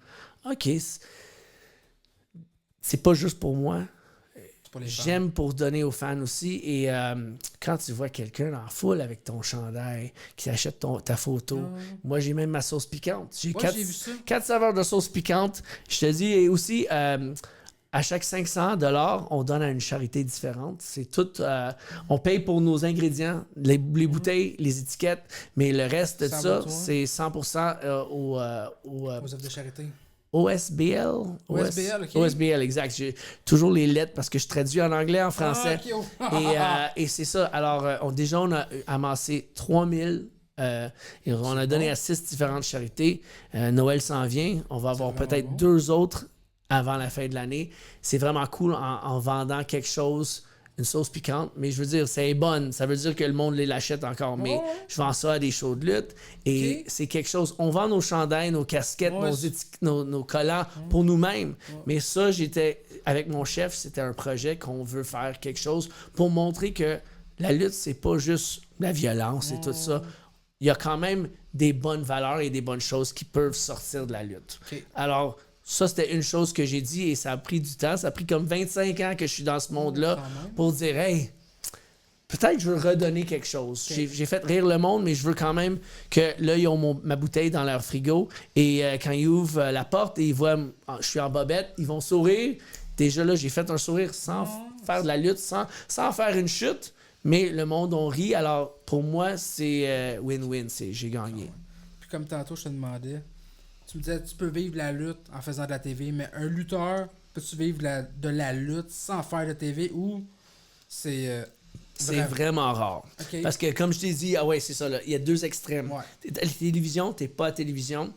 OK, c'est pas juste pour moi. J'aime pour donner aux fans aussi. Et quand tu vois quelqu'un en foule avec ton chandail qui achète ta photo, moi j'ai même ma sauce piquante. J'ai quatre saveurs de sauce piquante. Je te dis, et aussi, à chaque 500$, on donne à une charité différente. C'est tout. On paye pour nos ingrédients, les bouteilles, les étiquettes, mais le reste de ça, c'est 100% aux œuvres de charité. OSBL. OSBL, OK. OSBL, exact. J'ai toujours les lettres parce que je traduis en anglais, en français. Et c'est ça. Alors, on a amassé 3000. Et on a donné à 6 différentes charités. Noël s'en vient. On va avoir peut-être 2 autres avant la fin de l'année. C'est vraiment cool en vendant quelque chose, une sauce piquante, mais je veux dire, c'est bonne. Ça veut dire que le monde l'achète encore. Mais je vends ça à des shows de lutte et c'est quelque chose. On vend nos chandails, nos casquettes, nos collants pour nous-mêmes. Mais ça, avec mon chef, c'était un projet qu'on veut faire quelque chose pour montrer que la lutte, c'est pas juste la violence et tout ça. Il y a quand même des bonnes valeurs et des bonnes choses qui peuvent sortir de la lutte. Alors, ça, c'était une chose que j'ai dit et ça a pris du temps. Ça a pris comme 25 ans que je suis dans ce monde-là pour dire, hey, peut-être que je veux redonner quelque chose. J'ai fait rire le monde, mais je veux quand même que là, ils ont ma bouteille dans leur frigo et quand ils ouvrent la porte et ils voient je suis en bobette, ils vont sourire. Déjà là, j'ai fait un sourire sans faire de la lutte, sans faire une chute, mais le monde, on rit. Alors, pour moi, c'est win-win. J'ai gagné. Puis comme tantôt, je te demandais, tu me disais, tu peux vivre la lutte en faisant de la TV, mais un lutteur, peux-tu vivre de la lutte sans faire de TV ou c'est... c'est vraiment rare. Okay. Parce que comme je t'ai dit, c'est ça, il y a 2 extrêmes. T'es à la télévision, t'es pas à la télévision.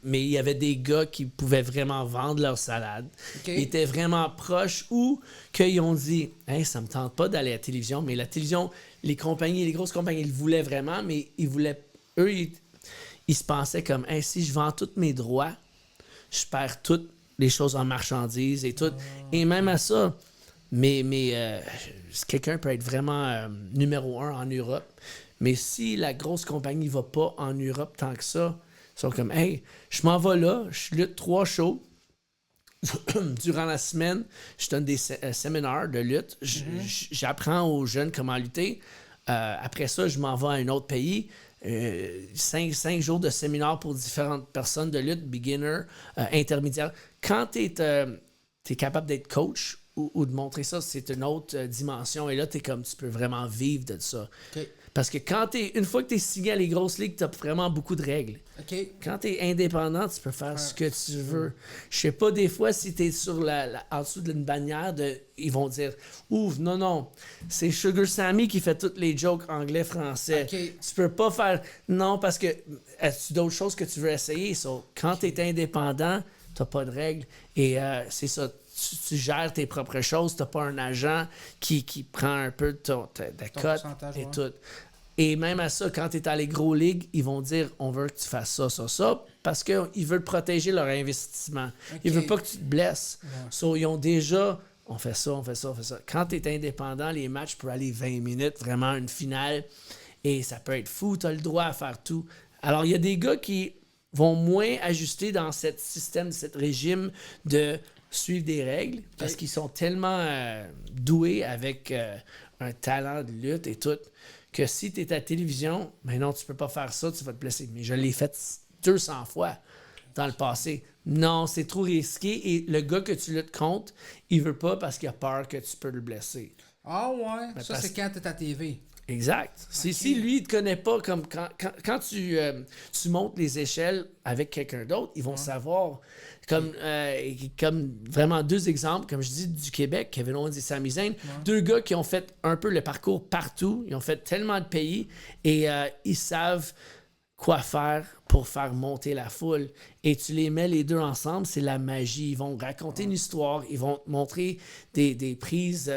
Mais il y avait des gars qui pouvaient vraiment vendre leur salade. Ils étaient vraiment proches ou qu'ils ont dit, hey, ça me tente pas d'aller à la télévision, mais la télévision, les grosses compagnies, ils voulaient vraiment, mais ils se pensaient comme, hey, si je vends tous mes droits, je perds toutes les choses en marchandises et tout. Et même à ça, mais quelqu'un peut être vraiment numéro 1 en Europe, mais si la grosse compagnie ne va pas en Europe tant que ça, ils sont comme, hey, je m'en vais là, je lutte 3 shows. Durant la semaine, je donne des séminaires de lutte. J'apprends aux jeunes comment lutter. Après ça, je m'en vais à un autre pays. 5 jours de séminaire pour différentes personnes de lutte, beginner, intermédiaire. Quand tu es capable d'être coach ou de montrer ça, c'est une autre dimension. Et là, tu peux vraiment vivre de ça. Parce que une fois que tu es signé à les grosses ligues, tu as vraiment beaucoup de règles. Quand tu es indépendant, tu peux faire ce que tu veux. Je sais pas, des fois, si tu es en dessous d'une bannière, ils vont dire « Ouf, non, c'est Sugar Sammy qui fait toutes les jokes anglais-français. Tu peux pas faire... » Non, parce que as-tu d'autres choses que tu veux essayer? Quand tu es indépendant, tu n'as pas de règles. Et c'est ça. Tu gères tes propres choses, tu n'as pas un agent qui prend un peu de ta cote et tout. Et même à ça, quand tu es à les gros ligues, ils vont dire on veut que tu fasses ça, parce qu'ils veulent protéger leur investissement. Ils ne veulent pas que tu te blesses. Ils ont déjà on fait ça. Quand tu es indépendant, les matchs peuvent aller 20 minutes, vraiment une finale, et ça peut être fou, tu as le droit à faire tout. Alors, il y a des gars qui vont moins ajuster dans ce système, ce régime de suivre des règles parce qu'ils sont tellement doués avec un talent de lutte et tout que si tu es à la télévision, ben non, tu peux pas faire ça, tu vas te blesser. Mais je l'ai fait 200 fois dans le passé. Non, c'est trop risqué et le gars que tu luttes contre, il veut pas parce qu'il a peur que tu peux le blesser. Ah ouais, Ben, ça c'est quand t'es à TV. Exact. Si lui, il te connaît pas, comme quand tu montes les échelles avec quelqu'un d'autre, ils vont savoir. Comme vraiment deux exemples, comme je dis, du Québec, Kevin Owens et Sami Zayn, deux gars qui ont fait un peu le parcours partout, ils ont fait tellement de pays et ils savent quoi faire pour faire monter la foule. Et tu les mets les deux ensemble, c'est la magie. Ils vont raconter une histoire, ils vont te montrer des prises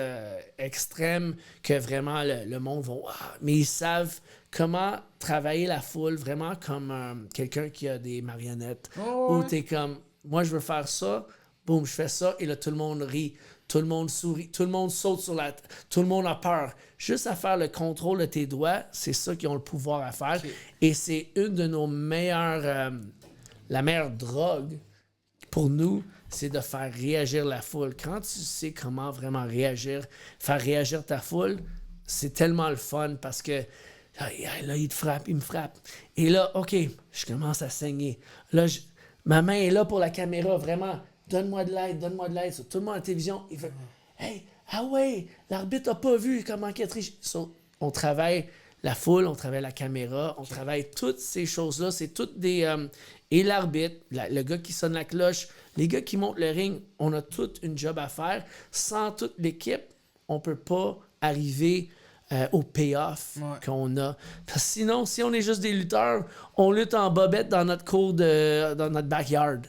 extrêmes que vraiment le monde va... Mais ils savent comment travailler la foule vraiment comme quelqu'un qui a des marionnettes. Oh, Où ouais. t'es comme, moi je veux faire ça, boum, je fais ça, et là tout le monde rit. Tout le monde sourit, tout le monde saute sur la... Tout le monde a peur. Juste à faire le contrôle de tes doigts, c'est ça qu'ils ont le pouvoir à faire. Ok. Et c'est une de nos meilleures... la meilleure drogue pour nous, c'est de faire réagir la foule. Quand tu sais comment vraiment réagir, faire réagir ta foule, c'est tellement le fun parce que là, il te frappe, il me frappe. Et là, OK, je commence à saigner. Là, ma main est là pour la caméra, vraiment. Donne-moi de l'aide, donne-moi de l'aide. Tout le monde à la télévision, il fait Hey, ah ouais, l'arbitre n'a pas vu comment il a triché. On travaille la foule, on travaille la caméra, on travaille toutes ces choses-là. C'est toutes des. Et l'arbitre, le gars qui sonne la cloche, les gars qui montent le ring, on a toute une job à faire. Sans toute l'équipe, on ne peut pas arriver au payoff qu'on a. Parce que sinon, si on est juste des lutteurs, on lutte en bobette dans notre cour dans notre backyard.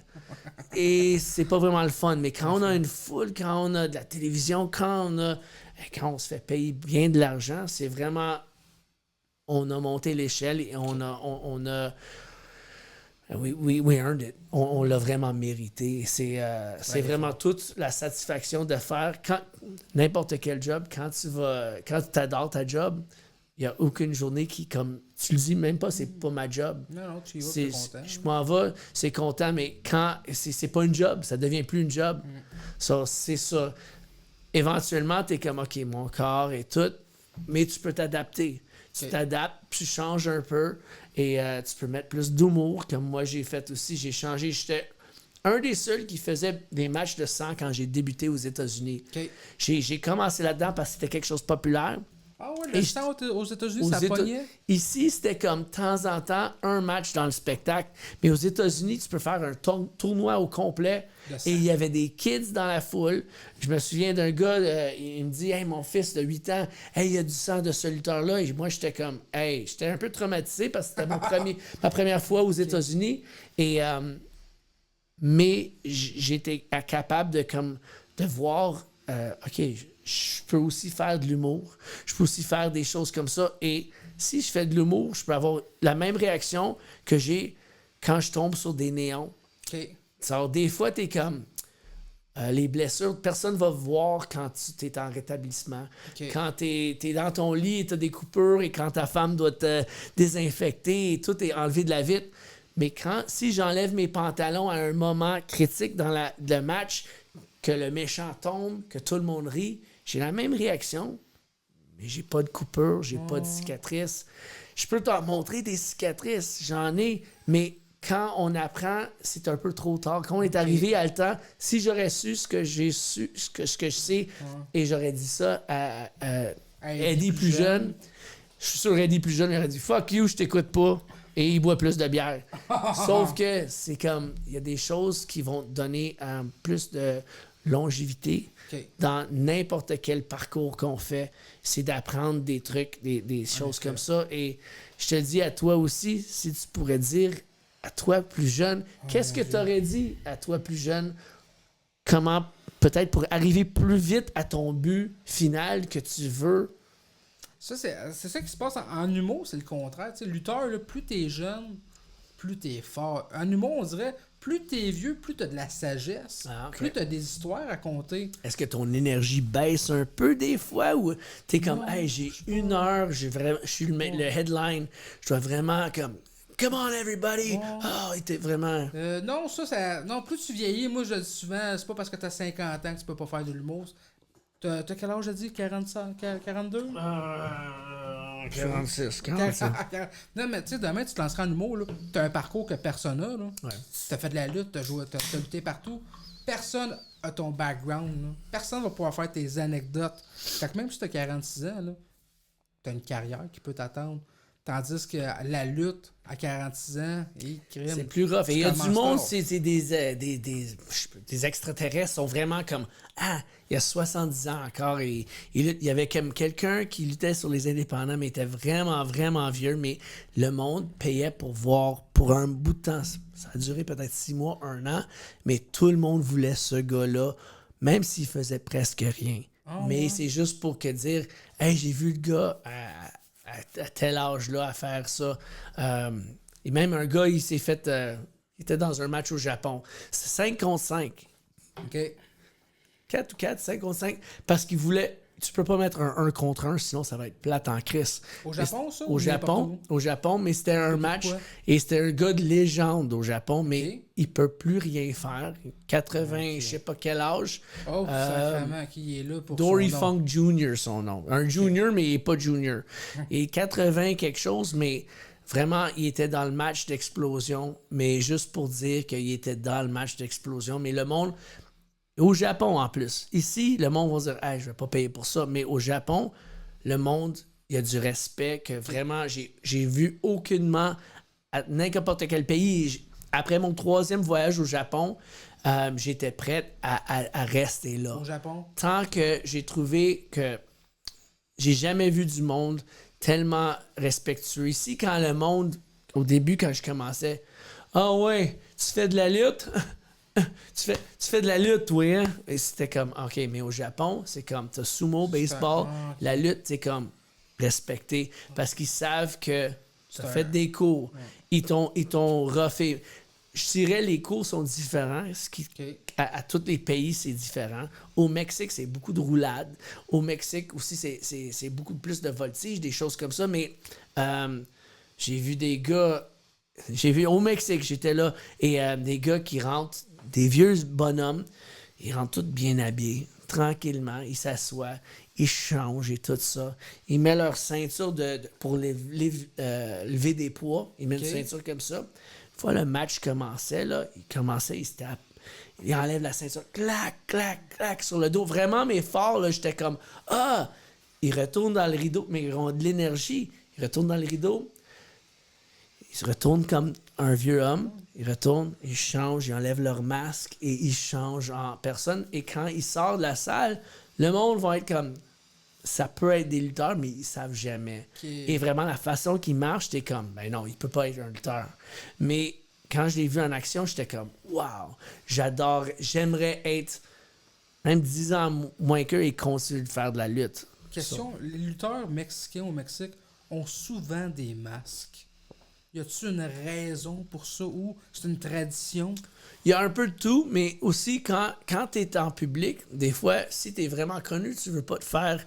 Et c'est pas vraiment le fun. Mais quand on a une foule, quand on a de la télévision, quand on se fait payer bien de l'argent, c'est vraiment... On a monté l'échelle et on a we earned it. On l'a vraiment mérité. C'est vraiment toute la satisfaction de faire n'importe quel job. Quand tu adores ta job, il n'y a aucune journée qui, comme tu le dis même pas, c'est pas ma job. Non, tu y vas, t'es content. Je m'en vais, c'est content, mais quand c'est pas une job, ça devient plus une job. Ça, c'est ça. Éventuellement, tu es comme, OK, mon corps et tout, mais tu peux t'adapter. Tu t'adaptes, tu changes un peu et tu peux mettre plus d'humour, comme moi j'ai fait aussi. J'ai changé. J'étais un des seuls qui faisait des matchs de sang quand j'ai débuté aux États-Unis. Okay. J'ai commencé là-dedans parce que c'était quelque chose de populaire. Ah ouais, le sang aux États-Unis, ça pognait? Ici, c'était comme de temps en temps un match dans le spectacle. Mais aux États-Unis, tu peux faire un tournoi au complet. Et il y avait des kids dans la foule. Je me souviens d'un gars, il me dit « Hey, mon fils de 8 ans, hey, il y a du sang de ce lutteur-là. » Et moi, j'étais comme « Hey, j'étais un peu traumatisé parce que c'était ma première fois aux États-Unis. Et mais j'étais capable de voir OK, je peux aussi faire de l'humour. Je peux aussi faire des choses comme ça. Et si je fais de l'humour, je peux avoir la même réaction que j'ai quand je tombe sur des néons. Okay. Alors, des fois, t'es comme... les blessures, personne va voir quand tu es en rétablissement. Okay. Quand tu es dans ton lit et tu as des coupures et quand ta femme doit te désinfecter et tout est enlevé de la vitre. Mais si j'enlève mes pantalons à un moment critique dans le match, que le méchant tombe, que tout le monde rit, j'ai la même réaction, mais j'ai pas de coupure, j'ai pas de cicatrices. Je peux t'en montrer des cicatrices, j'en ai, mais quand on apprend, c'est un peu trop tard. Quand on est arrivé à le temps, si j'aurais su ce que j'ai su, ce que je sais, et j'aurais dit ça à Eddie plus jeune, je suis sûr Eddie plus jeune, il aurait dit « Fuck you, je t'écoute pas ». Et il boit plus de bière. Sauf que c'est comme, il y a des choses qui vont te donner plus de longévité dans n'importe quel parcours qu'on fait. C'est d'apprendre des trucs, des choses comme ça. Et je te dis à toi aussi, si tu pourrais dire à toi plus jeune, qu'est-ce que tu aurais dit à toi plus jeune? Comment, peut-être pour arriver plus vite à ton but final que tu veux? Ça, c'est ça qui se passe en humour, c'est le contraire. Tu sais, lutteur, là, plus t'es jeune, plus t'es fort. En humour, on dirait, plus t'es vieux, plus t'as de la sagesse, plus t'as des histoires à conter. Est-ce que ton énergie baisse un peu des fois ou t'es comme, hey, j'ai une heure, je suis le headline, je dois vraiment comme... Come on, everybody! Oh, il était vraiment... non, non, plus tu vieillis, moi, je le dis souvent, c'est pas parce que t'as 50 ans que tu peux pas faire de l'humour. T'as quel âge, j'ai dit? 42? 46, 46. Non, mais tu sais, demain, tu te lanceras en humour, là. T'as un parcours que personne n'a, là. Ouais. T'as fait de la lutte, t'as lutté partout. Personne as ton background. Là. Personne va pouvoir faire tes anecdotes. Fait que même si tu as 46 ans, là, tu as une carrière qui peut t'attendre. Tandis que la lutte à 46 ans, c'est plus rough. Et il y a du monde, tard. c'est des extraterrestres sont vraiment comme il y a 70 ans encore. Et il y avait comme quelqu'un qui luttait sur les indépendants, mais était vraiment, vraiment vieux. Mais le monde payait pour voir pour un bout de temps. Ça a duré peut-être 6 mois, 1 an, mais tout le monde voulait ce gars-là, même s'il faisait presque rien. Mais c'est juste pour que dire hey, j'ai vu le gars à tel âge-là à faire ça. Et même un gars, il s'est fait. Il était dans un match au Japon. C'est 5 contre 5. OK. 4 ou 4, 5 contre 5. Parce qu'il voulait. Tu peux pas mettre un 1 contre 1, sinon ça va être plate en crise. Au Japon, ça? Au Japon, mais c'était un match. Pourquoi? Et c'était un gars de légende au Japon, mais il peut plus rien faire. 80, je sais pas quel âge. Oh, sacrément, qui est là pour Dory son nom. Funk Jr., son nom. Un junior, mais il n'est pas junior. Et 80 quelque chose, mais vraiment, il était dans le match d'explosion. Mais juste pour dire qu'il était dans le match d'explosion. Mais le monde, au Japon en plus. Ici, le monde va dire hey, je vais pas payer pour ça. Mais au Japon, le monde, il y a du respect que vraiment, j'ai vu aucunement à n'importe quel pays. Après mon 3e voyage au Japon, j'étais prête à rester là. Au Japon? Tant que j'ai trouvé que j'ai jamais vu du monde tellement respectueux. Ici, quand le monde, au début, quand je commençais, ah ouais, tu fais de la lutte? tu fais de la lutte, toi, hein? Et c'était comme, OK, mais au Japon, c'est comme, t'as sumo, baseball, la lutte, c'est comme respecté. Parce qu'ils savent que tu as fait des cours. Ils t'ont refait. Je dirais les cours sont différents. À tous les pays, c'est différent. Au Mexique, c'est beaucoup de roulades. Au Mexique aussi, c'est beaucoup plus de voltige, des choses comme ça. Mais j'ai vu des gars... au Mexique, j'étais là, et des gars qui rentrent, des vieux bonhommes, ils rentrent tous bien habillés, tranquillement, ils s'assoient, ils changent et tout ça. Ils mettent leur ceinture pour lever des poids. Ils mettent une ceinture comme ça. Une fois le match commençait, ils se tapent. Ils enlèvent la ceinture, clac, clac, clac, sur le dos. Vraiment, mais fort, là, j'étais comme, ils retournent dans le rideau, mais ils ont de l'énergie. Ils retournent dans le rideau. Ils se retournent comme un vieux homme. Ils retournent, ils changent, ils enlèvent leur masque et ils changent en personne. Et quand ils sortent de la salle, le monde va être comme... Ça peut être des lutteurs, mais ils savent jamais. Et vraiment, la façon qu'ils marchent, t'es comme... Ben non, il peut pas être un lutteur. Mais quand je l'ai vu en action, j'étais comme... Wow! J'adore... J'aimerais être... Même 10 ans moins qu'eux et continuer de faire de la lutte. Question, les lutteurs mexicains au Mexique ont souvent des masques. Y a-t-il une raison pour ça ou c'est une tradition? Il y a un peu de tout, mais aussi quand tu es en public, des fois, si tu es vraiment connu, tu veux pas te faire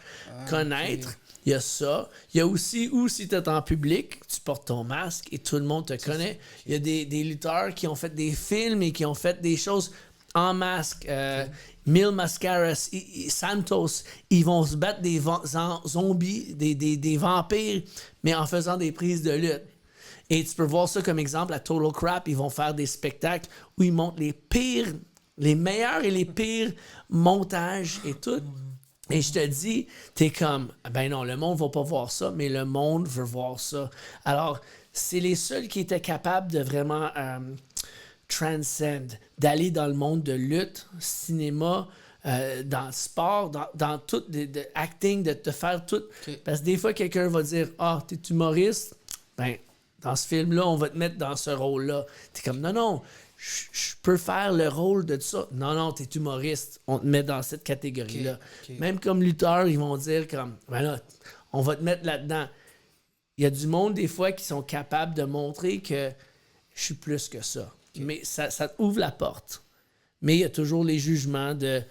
connaître. Il y a ça. Il y a aussi où, si tu es en public, tu portes ton masque et tout le monde te connaît. Il y a des lutteurs qui ont fait des films et qui ont fait des choses en masque. Mil Mascaras, Santos, ils vont se battre des zombies, des vampires, mais en faisant des prises de lutte. Et tu peux voir ça comme exemple à Total Crap. Ils vont faire des spectacles où ils montrent les meilleurs et les pires montages et tout. Et je te dis, t'es comme, ben non, le monde va pas voir ça, mais le monde veut voir ça. Alors, c'est les seuls qui étaient capables de vraiment transcend, d'aller dans le monde de lutte, cinéma, dans le sport, dans tout, de acting, de te faire tout. Parce que des fois, quelqu'un va dire, t'es humoriste? Ben, dans ce film-là, on va te mettre dans ce rôle-là. T'es comme, non, je peux faire le rôle de ça. Non, t'es humoriste. On te met dans cette catégorie-là. Même comme lutteur, ils vont dire comme, ben là, on va te mettre là-dedans. Il y a du monde, des fois, qui sont capables de montrer que je suis plus que ça. Mais ça te ouvre la porte. Mais il y a toujours les jugements de,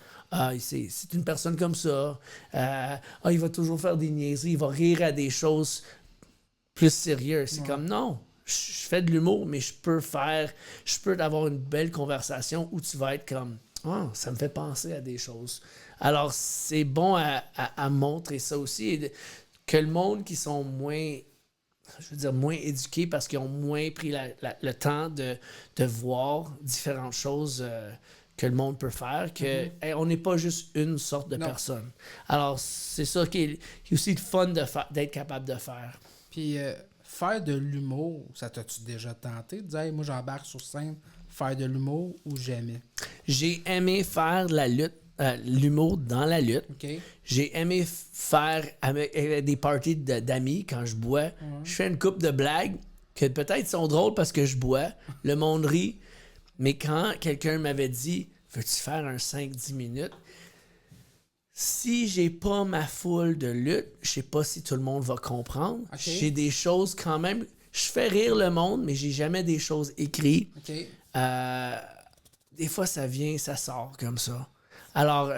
c'est une personne comme ça. Il va toujours faire des niaiseries. Il va rire à des choses plus sérieux. C'est comme, non, je fais de l'humour, mais je peux avoir une belle conversation où tu vas être comme, ça me fait penser à des choses. Alors, c'est bon à montrer ça aussi. Et que le monde qui sont moins éduqués parce qu'ils ont moins pris le temps de voir différentes choses que le monde peut faire, que hey, on n'est pas juste une sorte de personne. Alors, c'est ça qui est aussi le fun d'être capable de faire. Puis, faire de l'humour, ça t'a-tu déjà tenté de dire, hey, moi, j'embarque sur scène, faire de l'humour ou jamais? J'ai aimé faire de la lutte, l'humour dans la lutte. OK. J'ai aimé faire avec des parties d'amis quand je bois. Je fais une couple de blagues que peut-être sont drôles parce que je bois. Le monde rit. Mais quand quelqu'un m'avait dit « Veux-tu faire un 5-10 minutes? » Si j'ai pas ma foule de lutte, je sais pas si tout le monde va comprendre. Okay. J'ai des choses quand même... Je fais rire le monde, mais j'ai jamais des choses écrites. OK. Des fois, ça vient, ça sort comme ça. Alors,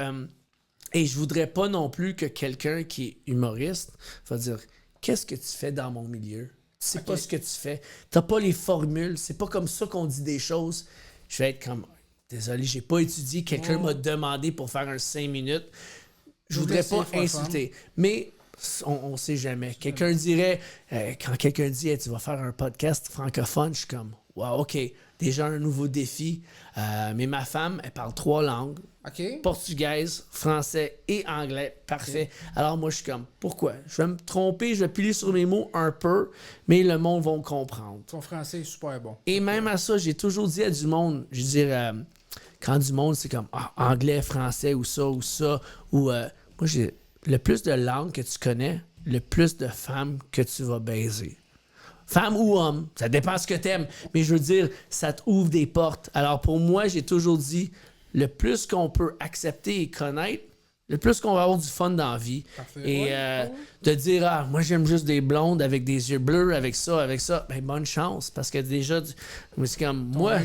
et je voudrais pas non plus que quelqu'un qui est humoriste va dire « Qu'est-ce que tu fais dans mon milieu? Tu sais pas ce que tu fais. T'as pas les formules. C'est pas comme ça qu'on dit des choses. » Je vais être comme « Désolé, j'ai pas étudié. Quelqu'un m'a demandé pour faire un 5 minutes. » Je voudrais pas insulter. Mais on sait jamais. Quelqu'un dirait, quand quelqu'un dit hey, « Tu vas faire un podcast francophone », je suis comme « Wow, OK. Déjà un nouveau défi. » Mais ma femme, elle parle 3 langues. OK. Portugaise, français et anglais. Parfait. Okay. Alors moi, je suis comme, pourquoi? Je vais me tromper, je vais piler sur mes mots un peu, mais le monde va me comprendre. Ton français est super bon. Et même à ça, j'ai toujours dit à du monde, je veux dire, quand du monde, c'est comme anglais, français ou ça, ou moi, j'ai le plus de langues que tu connais, le plus de femmes que tu vas baiser. Femme ou homme, ça dépend ce que t'aimes. Mais je veux dire, ça t'ouvre des portes. Alors pour moi, j'ai toujours dit, le plus qu'on peut accepter et connaître, le plus qu'on va avoir du fun dans la vie. Parfait. Et de dire, moi j'aime juste des blondes avec des yeux bleus, avec ça, ben bonne chance. Parce que déjà, c'est comme, moi...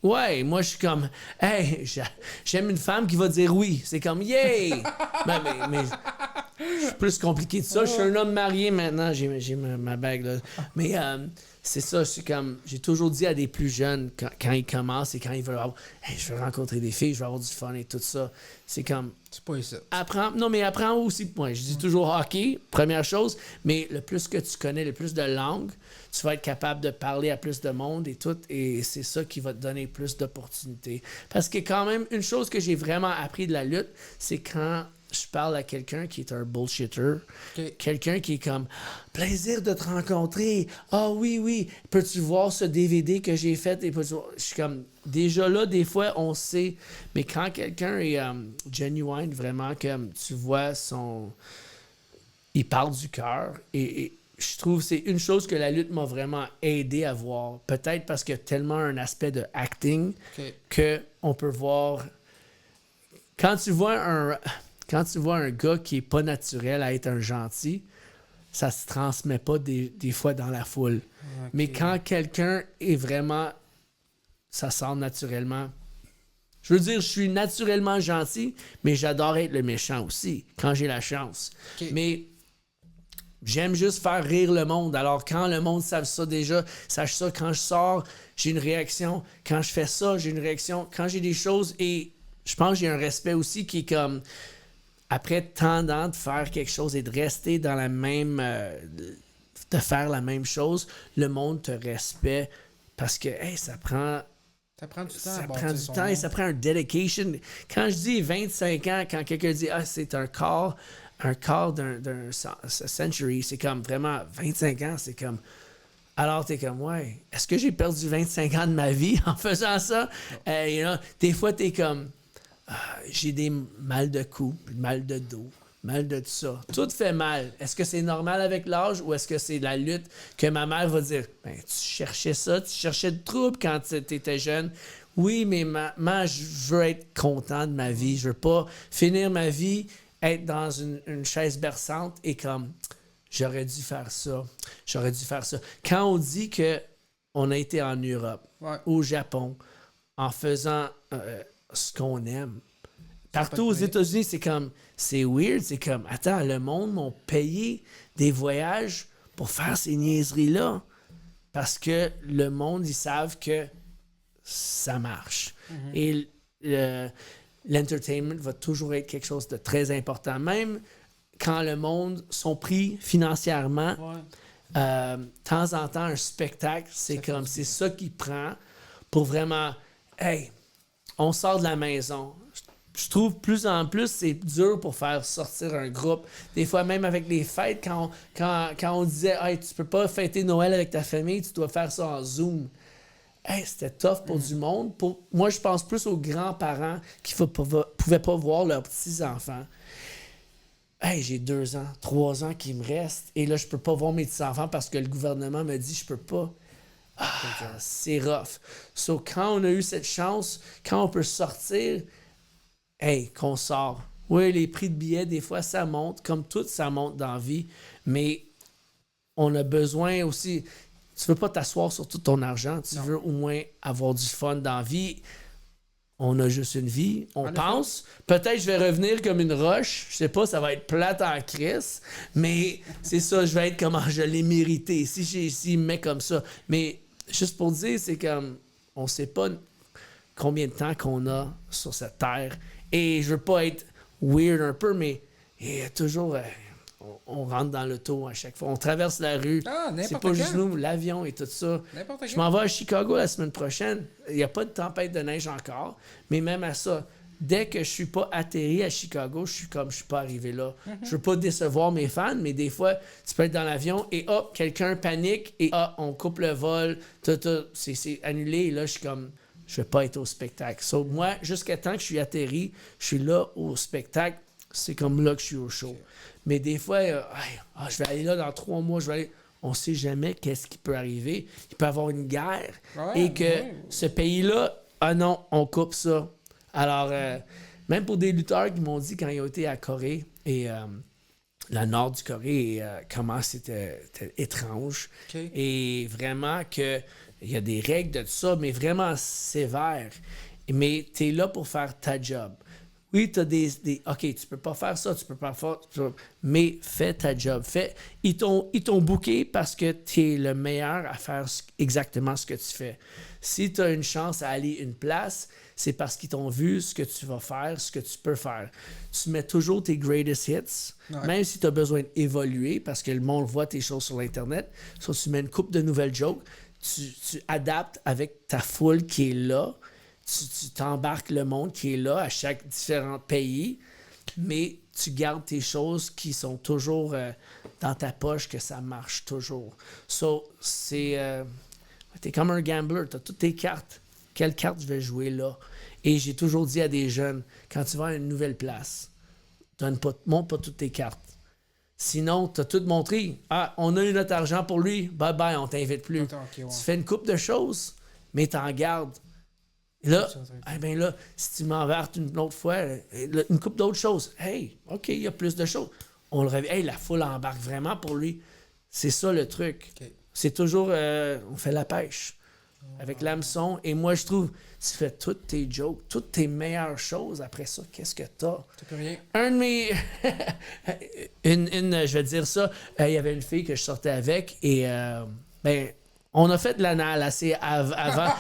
Ouais, moi je suis comme, hey, j'aime une femme qui va dire oui. C'est comme, yay! mais c'est plus compliqué de ça. Je suis un homme marié maintenant, j'ai ma bague là. Mais c'est ça, c'est comme, j'ai toujours dit à des plus jeunes, quand ils commencent et quand ils veulent avoir, hey, je veux rencontrer des filles, je veux avoir du fun et tout ça. C'est comme... C'est pas ça. Apprends aussi. Ouais, je dis toujours hockey, première chose, mais le plus que tu connais, le plus de langues, tu vas être capable de parler à plus de monde et tout, et c'est ça qui va te donner plus d'opportunités. Parce que quand même, une chose que j'ai vraiment appris de la lutte, c'est quand je parle à quelqu'un qui est un bullshitter, quelqu'un qui est comme « Plaisir de te rencontrer. Ah oui, peux-tu voir ce DVD que j'ai fait? » Et je suis comme, déjà là, des fois, on sait, mais quand quelqu'un est genuine, vraiment, comme tu vois il parle du cœur, et je trouve que c'est une chose que la lutte m'a vraiment aidé à voir. Peut-être parce qu'il y a tellement un aspect de acting qu'on peut voir... Quand tu vois un gars qui est pas naturel à être un gentil, ça se transmet pas des fois dans la foule. Okay. Mais quand quelqu'un est vraiment... Ça sort naturellement. Je veux dire, je suis naturellement gentil, mais j'adore être le méchant aussi, quand j'ai la chance. Okay. Mais j'aime juste faire rire le monde. Alors, quand le monde sache ça déjà, sache ça, quand je sors, j'ai une réaction. Quand je fais ça, j'ai une réaction. Quand j'ai des choses... Et je pense que j'ai un respect aussi qui est comme... Après tant d'ans de faire quelque chose et de rester dans la même... de faire la même chose, le monde te respecte parce que hey, ça prend... Ça prend du temps. Ça prend du temps et ça prend un dedication. Quand je dis 25 ans, quand quelqu'un dit c'est un quart d'un century, c'est comme vraiment 25 ans, c'est comme... Alors, t'es comme, ouais, est-ce que j'ai perdu 25 ans de ma vie en faisant ça? Des fois, t'es comme... j'ai des mal de cou, mal de dos, mal de tout ça. Tout fait mal. Est-ce que c'est normal avec l'âge ou est-ce que c'est la lutte que ma mère va dire « Ben, tu cherchais ça, tu cherchais le trouble quand tu étais jeune. » Oui, mais moi, je veux être content de ma vie. Je veux pas finir ma vie, être dans une chaise berçante et comme « J'aurais dû faire ça. J'aurais dû faire ça. » Quand on dit qu'on a été en Europe, au Japon, en faisant... ce qu'on aime. Partout aux États-Unis, c'est comme... C'est weird, c'est comme... Attends, le monde m'a payé des voyages pour faire ces niaiseries-là. Parce que le monde, ils savent que ça marche. Mm-hmm. Et l'entertainment va toujours être quelque chose de très important. Même quand le monde sont pris financièrement, de temps en temps, un spectacle, c'est comme... C'est ça qui prend pour vraiment... Hey... on sort de la maison. Je trouve plus en plus, c'est dur pour faire sortir un groupe. Des fois, même avec les fêtes, quand on disait hey, tu peux pas fêter Noël avec ta famille, tu dois faire ça en Zoom. Hey, c'était tough pour du monde. Moi, je pense plus aux grands-parents qui ne pouvaient pas voir leurs petits-enfants. Hey, j'ai 2 ans, 3 ans qui me restent, et là, je peux pas voir mes petits-enfants parce que le gouvernement me dit je peux pas. C'est rough. So, quand on a eu cette chance, quand on peut sortir, hey, qu'on sort. Oui, les prix de billets, des fois, ça monte. Comme tout, ça monte dans la vie. Mais on a besoin aussi... Tu veux pas t'asseoir sur tout ton argent. Tu veux au moins avoir du fun dans la vie. On a juste une vie. On pense. Peut-être je vais revenir comme une roche. Je sais pas, ça va être plate en crise. Mais c'est ça, je vais être comme je l'ai mérité. S'il me met comme ça. Mais juste pour dire, c'est comme... On sait pas combien de temps qu'on a sur cette terre. Et je veux pas être weird un peu, mais il y a toujours... on rentre dans l'auto à chaque fois. On traverse la rue. C'est pas juste nous, l'avion et tout ça. Je m'en vais à Chicago la semaine prochaine. Il n'y a pas de tempête de neige encore. Mais même à ça, dès que je suis pas atterri à Chicago, je suis pas arrivé là. Je veux pas décevoir mes fans, mais des fois, tu peux être dans l'avion et hop, quelqu'un panique et on coupe le vol. C'est annulé. Et là, je suis comme... Je vais pas être au spectacle. So, moi, jusqu'à temps que je suis atterri, je suis là au spectacle. C'est comme là que je suis au show. Mais des fois, je vais aller là dans 3 mois, on sait jamais qu'est-ce qui peut arriver. Il peut y avoir une guerre et que ce pays-là, non, on coupe ça. Alors, même pour des lutteurs qui m'ont dit quand ils ont été à Corée et la nord du Corée, comment c'était étrange. Okay. Et vraiment que il y a des règles de ça, mais vraiment sévères. Mais tu es là pour faire ta job. Oui, tu as des... OK, tu peux pas faire ça, tu peux pas faire... mais fais ta job. Ils t'ont booké parce que tu es le meilleur à faire exactement ce que tu fais. Si tu as une chance à aller une place, c'est parce qu'ils t'ont vu ce que tu vas faire, ce que tu peux faire. Tu mets toujours tes greatest hits, même si tu as besoin d'évoluer, parce que le monde voit tes choses sur l'Internet. So, tu mets une couple de nouvelles jokes, tu adaptes avec ta foule qui est là, tu t'embarques le monde qui est là à chaque différent pays, mais tu gardes tes choses qui sont toujours dans ta poche, que ça marche toujours. So, t'es comme un gambler, t'as toutes tes cartes. Quelle carte je vais jouer là? Et j'ai toujours dit à des jeunes, quand tu vas à une nouvelle place, montre pas toutes tes cartes. Sinon, tu as tout montré. On a eu notre argent pour lui. Bye bye, on t'invite plus. Okay, ouais. Tu fais une couple de choses, mais t'en gardes. Et là, là, si tu m'envertes une autre fois, une couple d'autres choses. Hey, OK, il y a plus de choses. On le réveille. Hey, la foule embarque vraiment pour lui. C'est ça le truc. Okay. C'est toujours, on fait la pêche avec l'hameçon. Et moi, je trouve, tu fais toutes tes jokes, toutes tes meilleures choses. Après ça, qu'est-ce que t'as? T'as plus rien. Un de mes... je vais te dire ça. Il y avait une fille que je sortais avec et, on a fait de l'anal assez avant.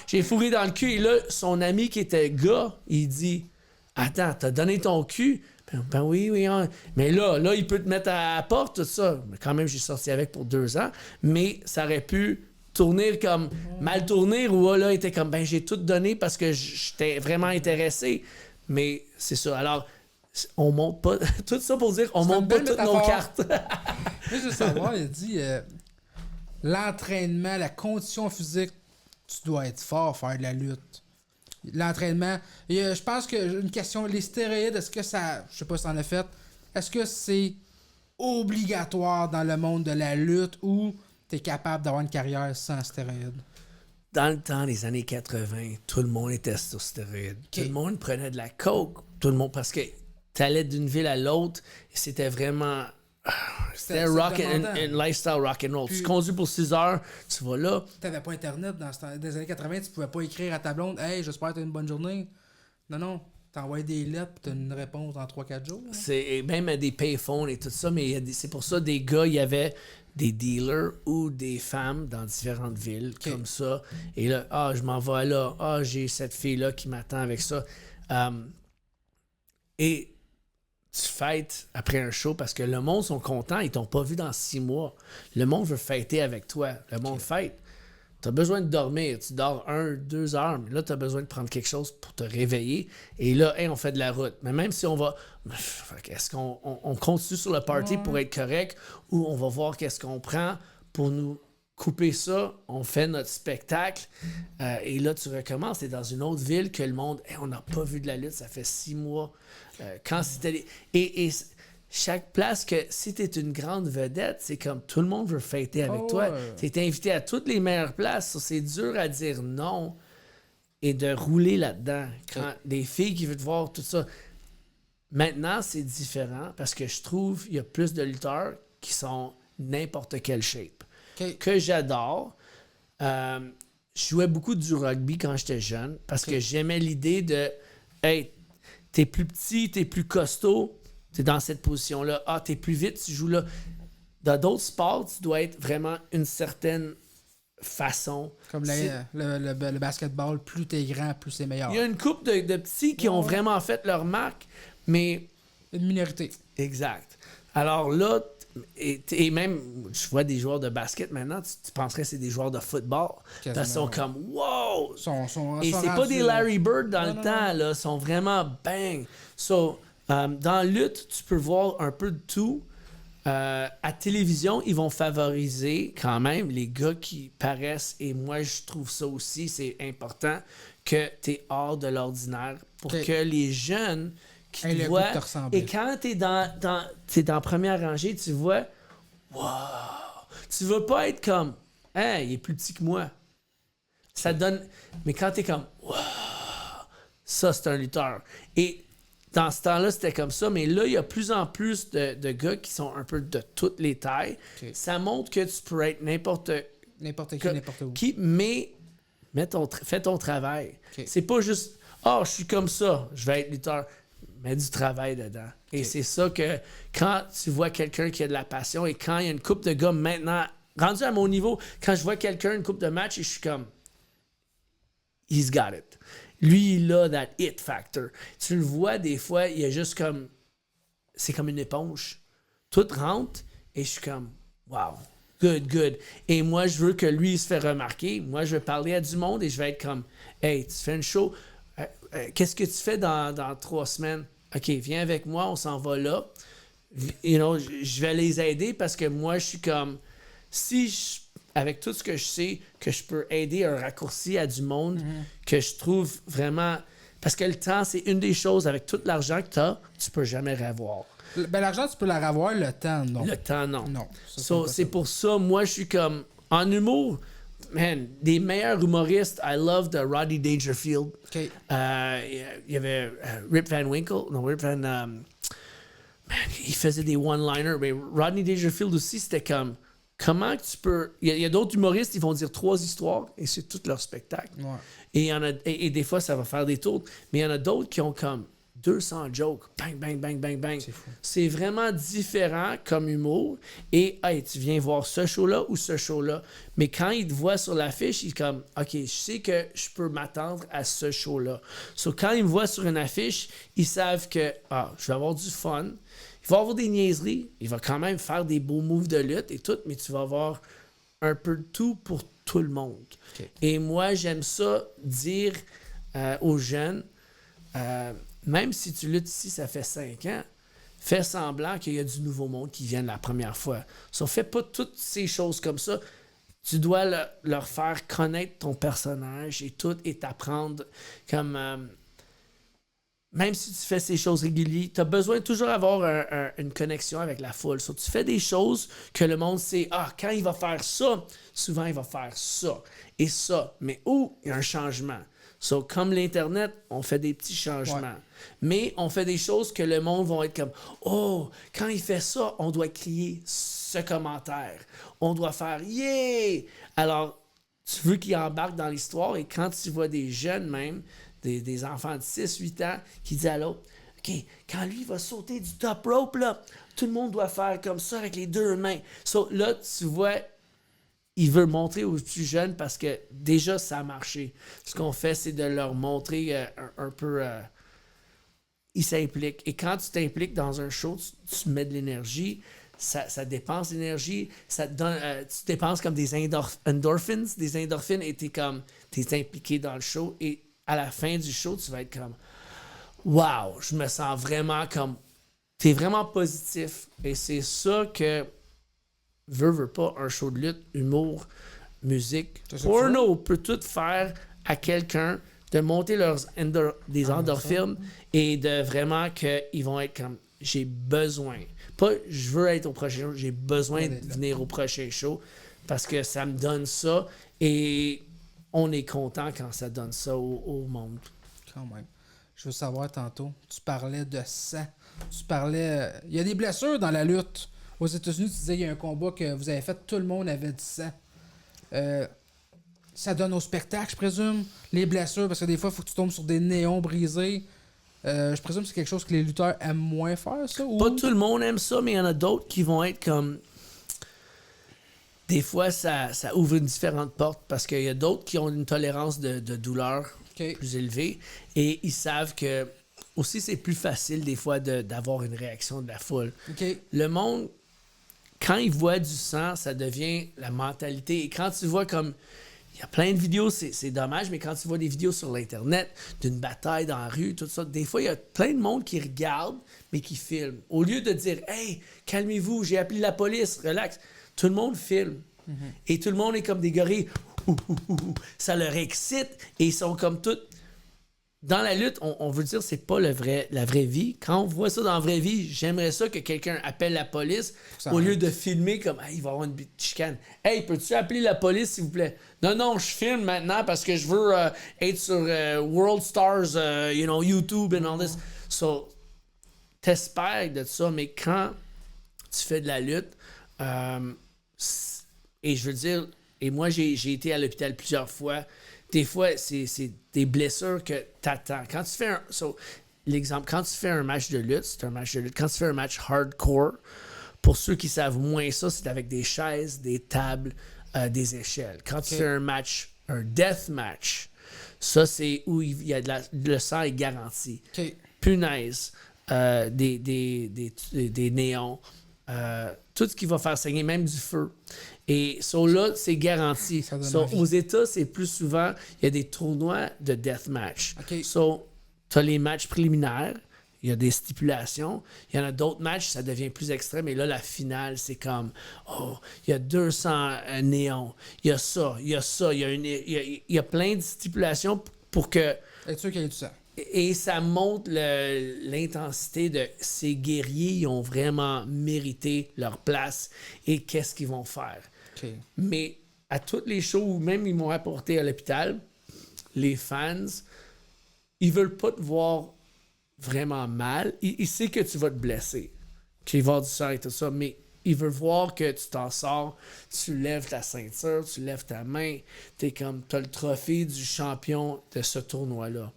J'ai fourré dans le cul. Et là, son ami qui était gars, il dit « Attends, t'as donné ton cul? » Ben oui. Mais là, il peut te mettre à la porte, tout ça. Mais quand même, j'ai sorti avec pour 2 ans. Mais ça aurait pu tourner comme mal tourner ou là, il était comme « j'ai tout donné parce que j'étais vraiment intéressé. » Mais c'est ça. Alors, on monte pas... Tout ça pour dire, on monte pas toutes nos cartes. Mais je veux savoir, il a dit... l'entraînement, la condition physique, tu dois être fort, faire de la lutte. L'entraînement, je pense que une question, les stéroïdes, est-ce que ça, je sais pas si t'en as fait, est-ce que c'est obligatoire dans le monde de la lutte ou t'es capable d'avoir une carrière sans stéroïdes? Dans le temps des années 80, tout le monde était sur stéroïdes. Okay. Tout le monde prenait de la coke. Tout le monde, parce que t'allais d'une ville à l'autre et c'était vraiment... C'était un lifestyle rock and roll. Puis, tu conduis pour 6 heures, tu vas là. T'avais pas Internet dans les années 80, tu pouvais pas écrire à ta blonde « Hey, j'espère que t'as une bonne journée. » Non. T'envoies des lettres et t'as une réponse en 3-4 jours. Hein? C'est même à des payphones et tout ça, mais c'est pour ça des gars, il y avait des dealers ou des femmes dans différentes villes comme ça. Et là, je m'en vais là. J'ai cette fille-là qui m'attend avec ça. Et tu fêtes après un show parce que le monde sont contents, ils t'ont pas vu dans 6 mois. Le monde veut fêter avec toi. Le monde fête. Tu as besoin de dormir. Tu dors 1-2 heures, mais là, tu as besoin de prendre quelque chose pour te réveiller. Et là, hey, on fait de la route. Mais même si on va... Est-ce qu'on continue sur le party pour être correct ou on va voir qu'est-ce qu'on prend pour nous couper ça? On fait notre spectacle. Et là, tu recommences. Tu es dans une autre ville que le monde... Hey, on n'a pas vu de la lutte. Ça fait 6 mois. Quand c'était... Et chaque place que si t'es une grande vedette, c'est comme tout le monde veut fêter avec toi. T'es invité à toutes les meilleures places. C'est dur à dire non et de rouler là-dedans. Quand des filles qui veulent te voir, tout ça. Maintenant, c'est différent parce que je trouve qu'il y a plus de lutteurs qui sont n'importe quelle shape. Que j'adore. Je jouais beaucoup du rugby quand j'étais jeune parce que j'aimais l'idée de hey, t'es plus petit, t'es plus costaud. T'es dans cette position-là. Ah, t'es plus vite, tu joues là. Dans d'autres sports, tu dois être vraiment une certaine façon. Comme le basketball, plus t'es grand, plus c'est meilleur. Il y a une couple de petits qui ont vraiment fait leur marque, mais... Une minorité. Exact. Alors là, et même, je vois des joueurs de basket maintenant, tu penserais que c'est des joueurs de football. Ils sont comme « wow! » Et c'est pas des Larry Bird dans le temps, là. Ils sont vraiment bang. Dans la lutte, tu peux voir un peu de tout. À télévision, ils vont favoriser quand même les gars qui paraissent, et moi je trouve ça aussi, c'est important, que tu es hors de l'ordinaire pour que les jeunes qui te voient... Et quand tu es dans première rangée, tu vois, wow! Tu veux pas être comme, hey, il est plus petit que moi. Ça donne... Mais quand tu es comme, wow! Ça, c'est un lutteur. Et dans ce temps-là, c'était comme ça, mais là, il y a plus en plus de gars qui sont un peu de toutes les tailles. Ça montre que tu peux être n'importe qui, mais fais ton travail. C'est pas juste « Ah, je suis comme ça, je vais être lutteur ». Mets du travail dedans. Et c'est ça que quand tu vois quelqu'un qui a de la passion et quand il y a une couple de gars maintenant, rendu à mon niveau, quand je vois quelqu'un, une couple de matchs, et je suis comme « He's got it ». Lui, il a that it factor. Tu le vois, des fois, il y a juste comme... C'est comme une éponge. Tout rentre et je suis comme... Wow, good. Et moi, je veux que lui, il se fait remarquer. Moi, je vais parler à du monde et je vais être comme... Hey, tu fais une show. Qu'est-ce que tu fais dans 3 semaines? OK, viens avec moi, on s'en va là. Je vais les aider parce que moi, je suis comme... avec tout ce que je sais, que je peux aider un raccourci à du monde que je trouve vraiment... Parce que le temps, c'est une des choses, avec tout l'argent que tu as, tu peux jamais revoir. L'argent, tu peux la revoir, le temps, non. Le temps, non. Non. C'est pour ça, moi, je suis comme... En humour, man, des meilleurs humoristes, I love the Rodney Dangerfield. Il y avait Rip Van Winkle. Non, Rip Van... man, il faisait des one-liners. Mais Rodney Dangerfield aussi, c'était comme... Comment que tu peux... Il y a d'autres humoristes, ils vont dire 3 histoires et c'est tout leur spectacle. Ouais. Et des fois, ça va faire des tours. Mais il y en a d'autres qui ont comme 200 jokes. Bang, bang, bang, bang, bang. C'est vraiment différent comme humour. Et hey, tu viens voir ce show-là ou ce show-là. Mais quand ils te voient sur l'affiche, ils sont comme OK, je sais que je peux m'attendre à ce show-là. Quand ils me voient sur une affiche, ils savent que je vais avoir du fun. Il va avoir des niaiseries, il va quand même faire des beaux moves de lutte et tout, mais tu vas avoir un peu de tout pour tout le monde. Et moi, j'aime ça dire aux jeunes, même si tu luttes ici, ça fait 5 ans, fais semblant qu'il y a du nouveau monde qui vient la première fois. Fais pas toutes ces choses comme ça. Tu dois leur faire connaître ton personnage et tout, et t'apprendre comme... même si tu fais ces choses régulières, tu as besoin de toujours avoir une connexion avec la foule. Tu fais des choses que le monde sait. Quand il va faire ça, souvent il va faire ça et ça. Mais il y a un changement. Comme l'Internet, on fait des petits changements. Ouais. Mais on fait des choses que le monde va être comme « Oh, quand il fait ça, on doit crier ce commentaire. On doit faire « Yeah! » Alors, tu veux qu'il embarque dans l'histoire et quand tu vois des jeunes même, des enfants de 6-8 ans qui disent à l'autre « OK, quand lui va sauter du top rope, là, tout le monde doit faire comme ça avec les 2 mains. » Là, tu vois, il veut montrer aux plus jeunes parce que déjà, ça a marché. Ce qu'on fait, c'est de leur montrer un peu... ils s'impliquent. Et quand tu t'impliques dans un show, tu mets de l'énergie, ça dépense d'énergie, ça te donne, tu dépenses comme des endorphins, et t'es impliqué dans le show, et à la fin du show, tu vas être comme, wow, je me sens vraiment comme, t'es vraiment positif, et c'est ça que, veut pas, un show de lutte, humour, musique, porno peut tout faire à quelqu'un de monter des endorphines et de vraiment qu'ils vont être comme j'ai besoin. Pas je veux être au prochain show, j'ai besoin de venir au prochain show parce que ça me donne ça et on est content quand ça donne ça au monde. Quand même. Je veux savoir tantôt, tu parlais de sang. Tu parlais. Il y a des blessures dans la lutte. Aux États-Unis, tu disais qu'il y a un combat que vous avez fait, tout le monde avait du sang. Ça donne au spectacle, je présume, les blessures, parce que des fois, il faut que tu tombes sur des néons brisés. Je présume que c'est quelque chose que les lutteurs aiment moins faire, ça? Ou... Pas tout le monde aime ça, mais il y en a d'autres qui vont être comme... Des fois, ça ouvre une différente porte, parce qu'il y a d'autres qui ont une tolérance de douleur plus élevée, et ils savent que... Aussi, c'est plus facile, des fois, d'avoir une réaction de la foule. Le monde... Quand ils voient du sang, ça devient la mentalité. Et quand tu vois comme... Il y a plein de vidéos, c'est dommage, mais quand tu vois des vidéos sur l'Internet d'une bataille dans la rue, tout ça, des fois, il y a plein de monde qui regarde, mais qui filme. Au lieu de dire « Hey, calmez-vous, j'ai appelé la police, relax », tout le monde filme. Et tout le monde est comme des gorilles. Ça leur excite et ils sont comme tout... Dans la lutte, on veut dire c'est pas la vraie vie. Quand on voit ça dans la vraie vie, j'aimerais ça que quelqu'un appelle la police au lieu de filmer comme hey, il va y avoir une chicane. Hey, peux-tu appeler la police s'il vous plaît? Non, je filme maintenant parce que je veux être sur World Stars, YouTube and all this. So, t'espères de ça, mais quand tu fais de la lutte, et je veux dire, et moi j'ai été à l'hôpital plusieurs fois. Des fois, c'est des blessures que t'attends. Quand tu fais l'exemple, quand tu fais un match de lutte, c'est un match de lutte. Quand tu fais un match hardcore, pour ceux qui savent moins ça, c'est avec des chaises, des tables, des échelles. Quand tu fais un match, un death match, ça, c'est où il y a le sang est garanti. Punaise, des néons, tout ce qui va faire saigner, même du feu. Et là, c'est garanti. Aux États, c'est plus souvent, il y a des tournois de deathmatch. Tu as les matchs préliminaires, il y a des stipulations. Il y en a d'autres matchs, ça devient plus extrême. Et là, la finale, c'est comme, il y a 200 néons. Il y a ça. Il y a plein de stipulations pour que... Être sûr qu'il y ait tout ça. Et ça montre l'intensité de ces guerriers. Ils ont vraiment mérité leur place et qu'est-ce qu'ils vont faire. Mais à toutes les shows où même ils m'ont apporté à l'hôpital, les fans, ils veulent pas te voir vraiment mal. Ils savent que tu vas te blesser, qu'il va y avoir du sang et tout ça, mais ils veulent voir que tu t'en sors, tu lèves ta ceinture, tu lèves ta main, t'as le trophée du champion de ce tournoi-là.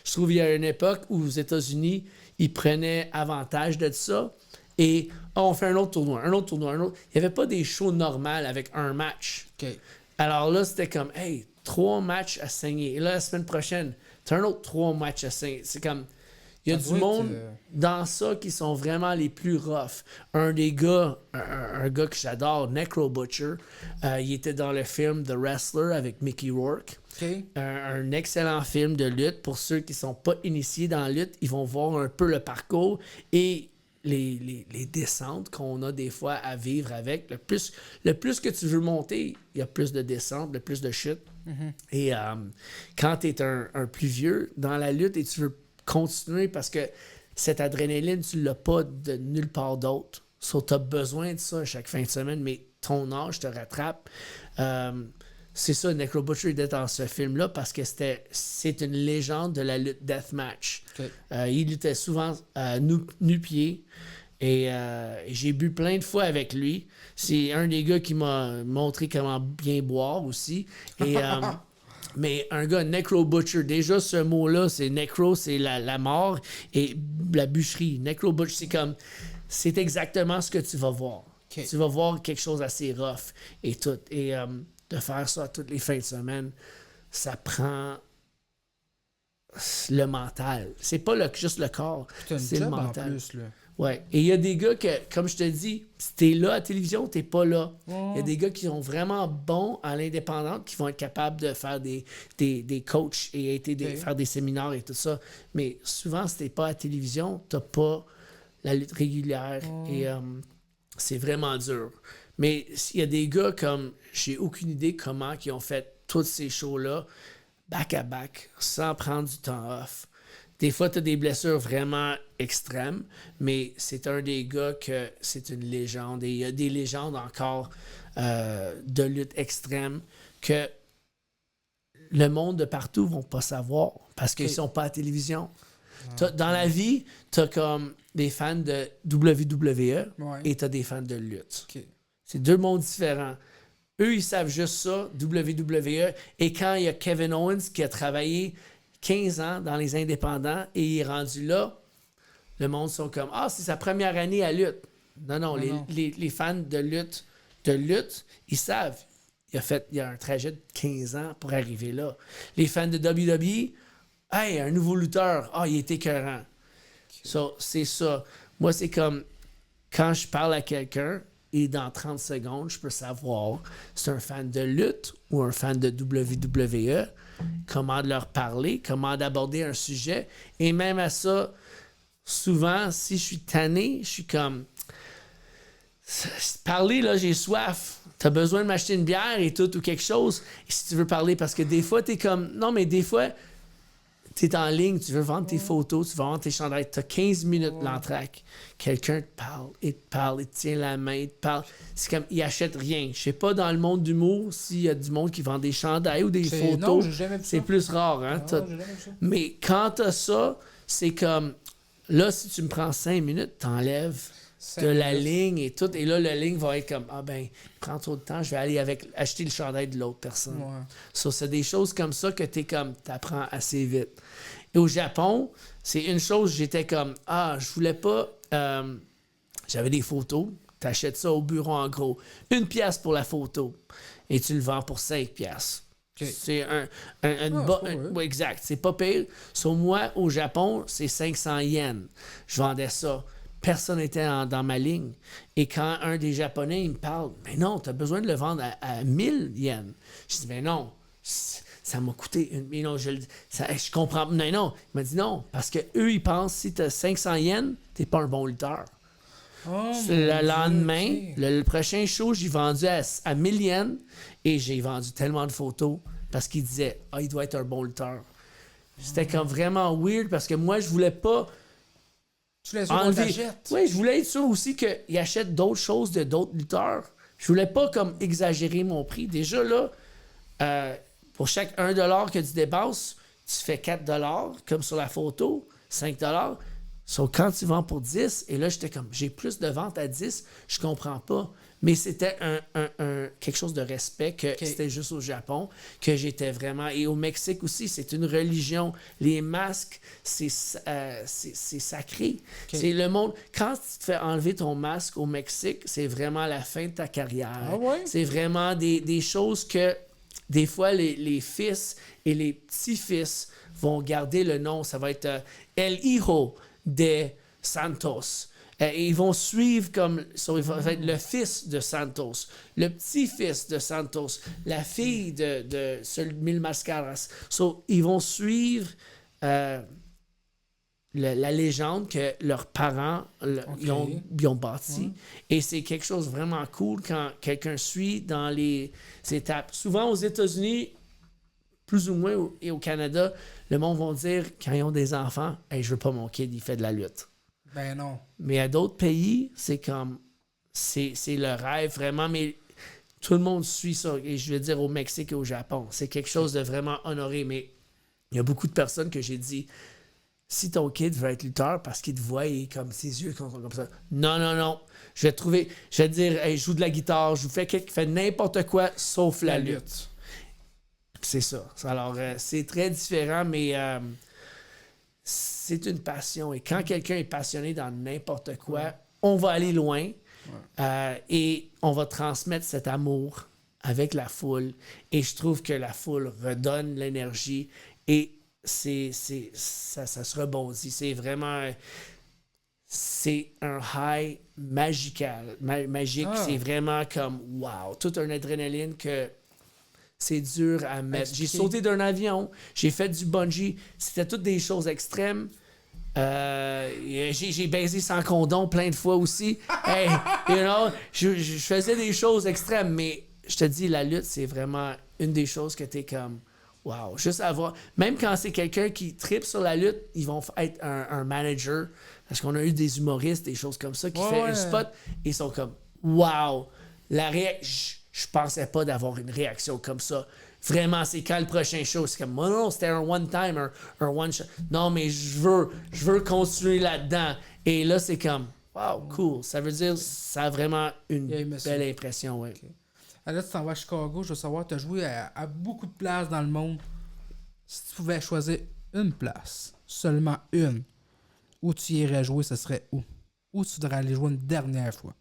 Je trouve qu'il y a une époque où aux États-Unis, ils prenaient avantage de ça et on fait un autre tournoi. Il n'y avait pas des shows normales avec un match. Alors là, c'était comme, hey, 3 matchs à saigner. Et là, la semaine prochaine, tu as un autre 3 matchs à saigner. C'est comme, il y a du monde dans ça qui sont vraiment les plus rough. Un des gars, un gars que j'adore, Necro Butcher, il était dans le film The Wrestler avec Mickey Rourke. Un excellent film de lutte. Pour ceux qui ne sont pas initiés dans la lutte, ils vont voir un peu le parcours et les descentes qu'on a des fois à vivre avec. Le plus que tu veux monter, il y a plus de descentes, le plus de chutes. Et quand tu es un plus vieux dans la lutte et tu veux continuer parce que cette adrénaline, tu ne l'as pas de nulle part d'autre. Tu as besoin de ça à chaque fin de semaine, mais ton âge te rattrape. C'est ça, Necro Butcher était dans ce film-là parce que c'est une légende de la lutte deathmatch. Il luttait souvent nu-pied et j'ai bu plein de fois avec lui. C'est un des gars qui m'a montré comment bien boire aussi. Et, mais un gars, Necro Butcher, déjà ce mot-là, c'est Necro, c'est la mort et la bûcherie. Necro Butcher, c'est exactement ce que tu vas voir. Tu vas voir quelque chose assez rough et tout. Et de faire ça toutes les fins de semaine, ça prend le mental. C'est pas juste le corps, c'est le mental. En plus, là. Ouais. Et il y a des gars que, comme je te dis, si t'es là à la télévision, t'es pas là. Il y a des gars qui sont vraiment bons à l'indépendante, qui vont être capables de faire des coachs et faire des séminaires et tout ça. Mais souvent, si t'es pas à la télévision, t'as pas la lutte régulière. Et c'est vraiment dur. Mais il y a des gars comme, j'ai aucune idée comment ils ont fait tous ces shows-là, back-à-back, sans prendre du temps off. Des fois, tu as des blessures vraiment extrêmes, mais c'est un des gars que c'est une légende. Et il y a des légendes encore de lutte extrême que le monde de partout ne vont pas savoir parce qu'ils ne sont pas à la télévision. Dans la vie, tu as comme des fans de WWE et tu as des fans de lutte. C'est deux mondes différents. Eux, ils savent juste ça, WWE. Et quand il y a Kevin Owens qui a travaillé 15 ans dans les indépendants et il est rendu là, le monde sont comme « Ah, c'est sa première année à lutte. » Non. Les fans de lutte, ils savent. Il y a un trajet de 15 ans pour arriver là. Les fans de WWE, « Hey, un nouveau lutteur. Ah, il est écœurant. » So, c'est ça. Moi, c'est comme quand je parle à quelqu'un et dans 30 secondes, je peux savoir si c'est un fan de lutte ou un fan de WWE, comment de leur parler, comment d'aborder un sujet. Et même à ça, souvent, si je suis tanné, je suis comme... Parler, là, j'ai soif. T'as besoin de m'acheter une bière et tout, ou quelque chose, si tu veux parler. Parce que des fois, t'es comme... Non, mais des fois, t'es en ligne, tu veux vendre tes photos, tu veux vendre tes chandails. T'as 15 minutes l'entraque. Quelqu'un te parle, il te tient la main, il te parle. C'est comme, il achète rien. Je sais pas, dans le monde d'humour, s'il y a du monde qui vend des chandails ou des photos, non, j'ai jamais vu c'est ça. plus rare. Hein? Non, j'ai jamais vu ça. Mais quand t'as ça, c'est comme... Là, si tu me prends 5 minutes, t'enlèves de la ligne et tout. Et là, la ligne va être comme, ah ben, prends trop de temps, je vais aller acheter le chandail de l'autre personne. Ouais. So, c'est des choses comme ça que t'apprends assez vite. Et au Japon, c'est une chose, j'étais comme, je voulais pas... j'avais des photos, t'achètes ça au bureau en gros. 1 pièce pour la photo. Et tu le vends pour 5 pièces. Okay. C'est ouais, exact. C'est pas pire. Sur moi, au Japon, c'est 500 yens. Je vendais ça. Personne n'était dans ma ligne. Et quand un des Japonais, il me parle, « Mais non, tu as besoin de le vendre à 1000 yens. » Je dis, « Mais non, ça m'a coûté mais non, je comprends. Non. Il m'a dit non, parce qu'eux, ils pensent si tu as 500 yens, tu n'es pas un bon lutteur. Le lendemain, le prochain show, j'ai vendu à 1000 yens et j'ai vendu tellement de photos parce qu'ils disaient, il doit être un bon lutteur. C'était comme vraiment weird parce que moi, je voulais pas. Tu voulais enlever. Oui, je voulais être sûr aussi qu'ils achètent d'autres choses de d'autres lutteurs. Je voulais pas comme exagérer mon prix. Déjà là, pour chaque 1$ que tu dépasses, tu fais 4$, comme sur la photo, 5$. Sauf quand tu vends pour 10, et là, j'étais comme, j'ai plus de ventes à 10, je comprends pas. Mais c'était quelque chose de respect, que c'était juste au Japon, que j'étais vraiment... Et au Mexique aussi, c'est une religion. Les masques, c'est sacré. C'est le monde... Quand tu te fais enlever ton masque au Mexique, c'est vraiment la fin de ta carrière. Ah ouais? C'est vraiment des choses que... Des fois, les fils et les petits-fils vont garder le nom. Ça va être El Hijo de Santos. Ils vont suivre comme... il va être le fils de Santos, le petit-fils de Santos, la fille de Mil Mascaras. Ils vont suivre la légende que leurs parents ils ont bâtie. Ouais. Et c'est quelque chose de vraiment cool quand quelqu'un suit dans les étapes. Souvent aux États-Unis, plus ou moins, et au Canada, le monde va dire, quand ils ont des enfants, « Hey, je veux pas mon kid, il fait de la lutte. » Ben non. Mais à d'autres pays, c'est comme... C'est le rêve, vraiment, mais tout le monde suit ça. Et je veux dire, au Mexique et au Japon, c'est quelque chose de vraiment honoré. Mais il y a beaucoup de personnes que j'ai dit, si ton kid veut être lutteur parce qu'il te voit et comme ses yeux sont comme ça, non. Je vais dire, hey, je joue de la guitare, je vous fais n'importe quoi sauf la lutte. C'est ça. Alors, c'est très différent, mais c'est une passion. Et quand quelqu'un est passionné dans n'importe quoi, on va aller loin et on va transmettre cet amour avec la foule. Et je trouve que la foule redonne l'énergie et ça se rebondit. C'est vraiment... c'est un high magique. Ah. C'est vraiment comme, wow, toute une adrénaline que c'est dur à mettre. J'ai sauté d'un avion, j'ai fait du bungee, c'était toutes des choses extrêmes. J'ai baisé sans condom plein de fois aussi. Hey, je faisais des choses extrêmes, mais je te dis, la lutte, c'est vraiment une des choses que t'es comme, wow, juste avoir. Même quand c'est quelqu'un qui tripe sur la lutte, ils vont être un manager. Parce qu'on a eu des humoristes, des choses comme ça, qui fait un spot et ils sont comme, wow, je pensais pas d'avoir une réaction comme ça. Vraiment, c'est quand le prochain show? C'est comme, non, c'était un one-time, un one-shot. Non, mais je veux continuer là-dedans. Et là, c'est comme, wow, cool. Ça veut dire, ça a vraiment une belle impression, ouais. Okay. Alors là, tu t'en vas à Chicago, je veux savoir, tu as joué à beaucoup de places dans le monde. Si tu pouvais choisir une place, seulement une, où tu irais jouer, ce serait où? Où tu voudrais aller jouer une dernière fois?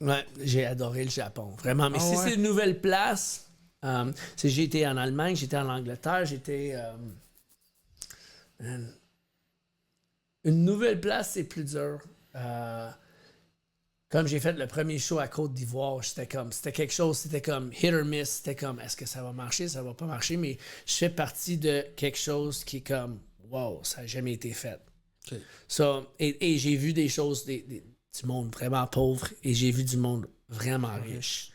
Ouais, j'ai adoré le Japon, vraiment. Mais si c'est une nouvelle place, j'ai été en Allemagne, j'étais en Angleterre, une nouvelle place, c'est plus dur. Comme j'ai fait le premier show à Côte d'Ivoire, c'était quelque chose, c'était comme hit or miss, c'était comme est-ce que ça va marcher, ça va pas marcher, mais je fais partie de quelque chose qui est comme wow, ça n'a jamais été fait. Okay. So, et j'ai vu des choses, du monde vraiment pauvre et j'ai vu du monde vraiment riche.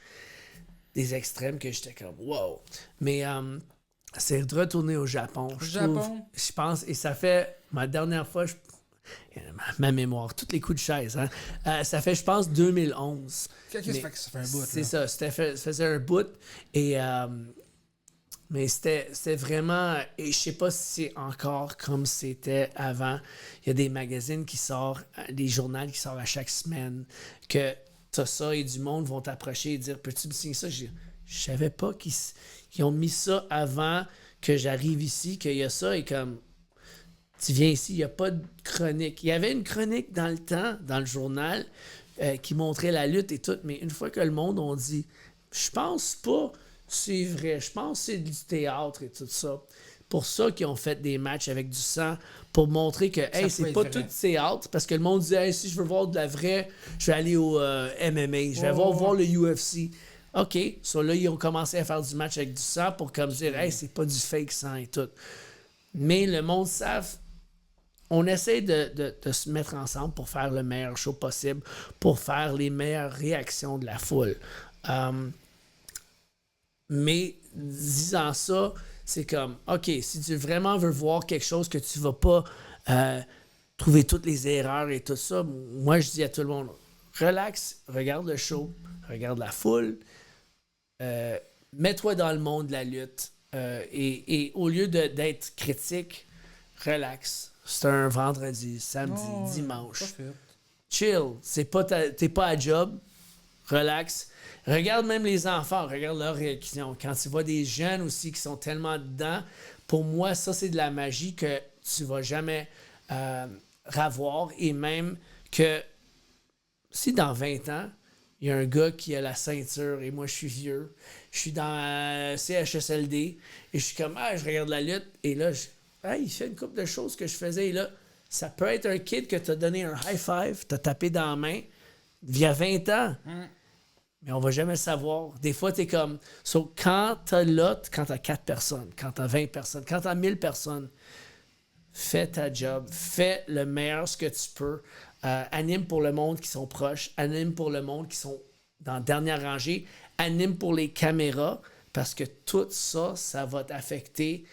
Des extrêmes que j'étais comme wow. Mais c'est de retourner au Japon. Je pense, et ça fait ma dernière fois, ma mémoire, tous les coups de chaise, hein? Ça fait, je pense, 2011. Qu'est-ce que ça fait que ça fait un bout? C'est ça, ça faisait un bout. Et, mais c'était vraiment, et je sais pas si c'est encore comme c'était avant. Il y a des magazines qui sortent, des journaux qui sortent à chaque semaine, que t'as ça et du monde vont t'approcher et dire peux-tu me signer ça? Je savais pas qu'ils ont mis ça avant que j'arrive ici, qu'il y a ça et comme tu viens ici, il n'y a pas de chronique. Il y avait une chronique dans le temps, dans le journal, qui montrait la lutte et tout, mais une fois que le monde a dit je pense pas c'est vrai, je pense que c'est du théâtre et tout ça. Pour ça qu'ils ont fait des matchs avec du sang, pour montrer que hey, c'est pas tout théâtre, parce que le monde dit hey, si je veux voir de la vraie, je vais aller au MMA, je vais voir le UFC. OK, là, ils ont commencé à faire du match avec du sang pour comme dire hey, c'est pas du fake sang et tout. Mais le monde savent, on essaie de se mettre ensemble pour faire le meilleur show possible, pour faire les meilleures réactions de la foule. Mais disant ça, c'est comme, OK, si tu vraiment veux voir quelque chose que tu vas pas trouver toutes les erreurs et tout ça, moi, je dis à tout le monde, relax, regarde le show, regarde la foule, mets-toi dans le monde de la lutte et au lieu d'être critique, relax. C'est un vendredi, samedi, dimanche. Chill, t'es pas à job, relax. Regarde même les enfants, regarde leur réaction. Quand tu vois des jeunes aussi qui sont tellement dedans, pour moi, ça, c'est de la magie que tu vas jamais revoir. Et même que si dans 20 ans, il y a un gars qui a la ceinture et moi, je suis vieux, je suis dans CHSLD et je suis comme, je regarde la lutte et là, il fait une couple de choses que je faisais et là, ça peut être un kid que t'as donné un high five, t'as tapé dans la main, il y a 20 ans. Mais on va jamais le savoir. Des fois, t'es comme... quand t'as 4 personnes, quand t'as 20 personnes, quand t'as 1000 personnes, fais ta job, fais le meilleur ce que tu peux. Anime pour le monde qui sont proches, anime pour le monde qui sont dans la dernière rangée, anime pour les caméras, parce que tout ça, ça va t'affecter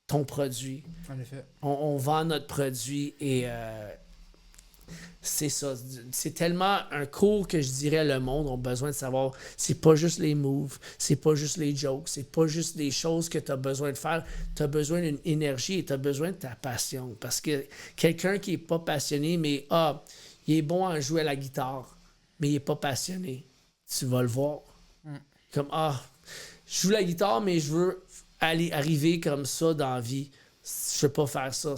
ton produit. En effet. On vend notre produit et... c'est ça. C'est tellement un cours que je dirais le monde a besoin de savoir. C'est pas juste les moves, c'est pas juste les jokes, c'est pas juste des choses que tu as besoin de faire. Tu as besoin d'une énergie et tu as besoin de ta passion. Parce que quelqu'un qui est pas passionné, mais il est bon à jouer à la guitare, mais il est pas passionné, tu vas le voir. Comme je joue la guitare, mais je veux arriver comme ça dans la vie. Je veux pas faire ça.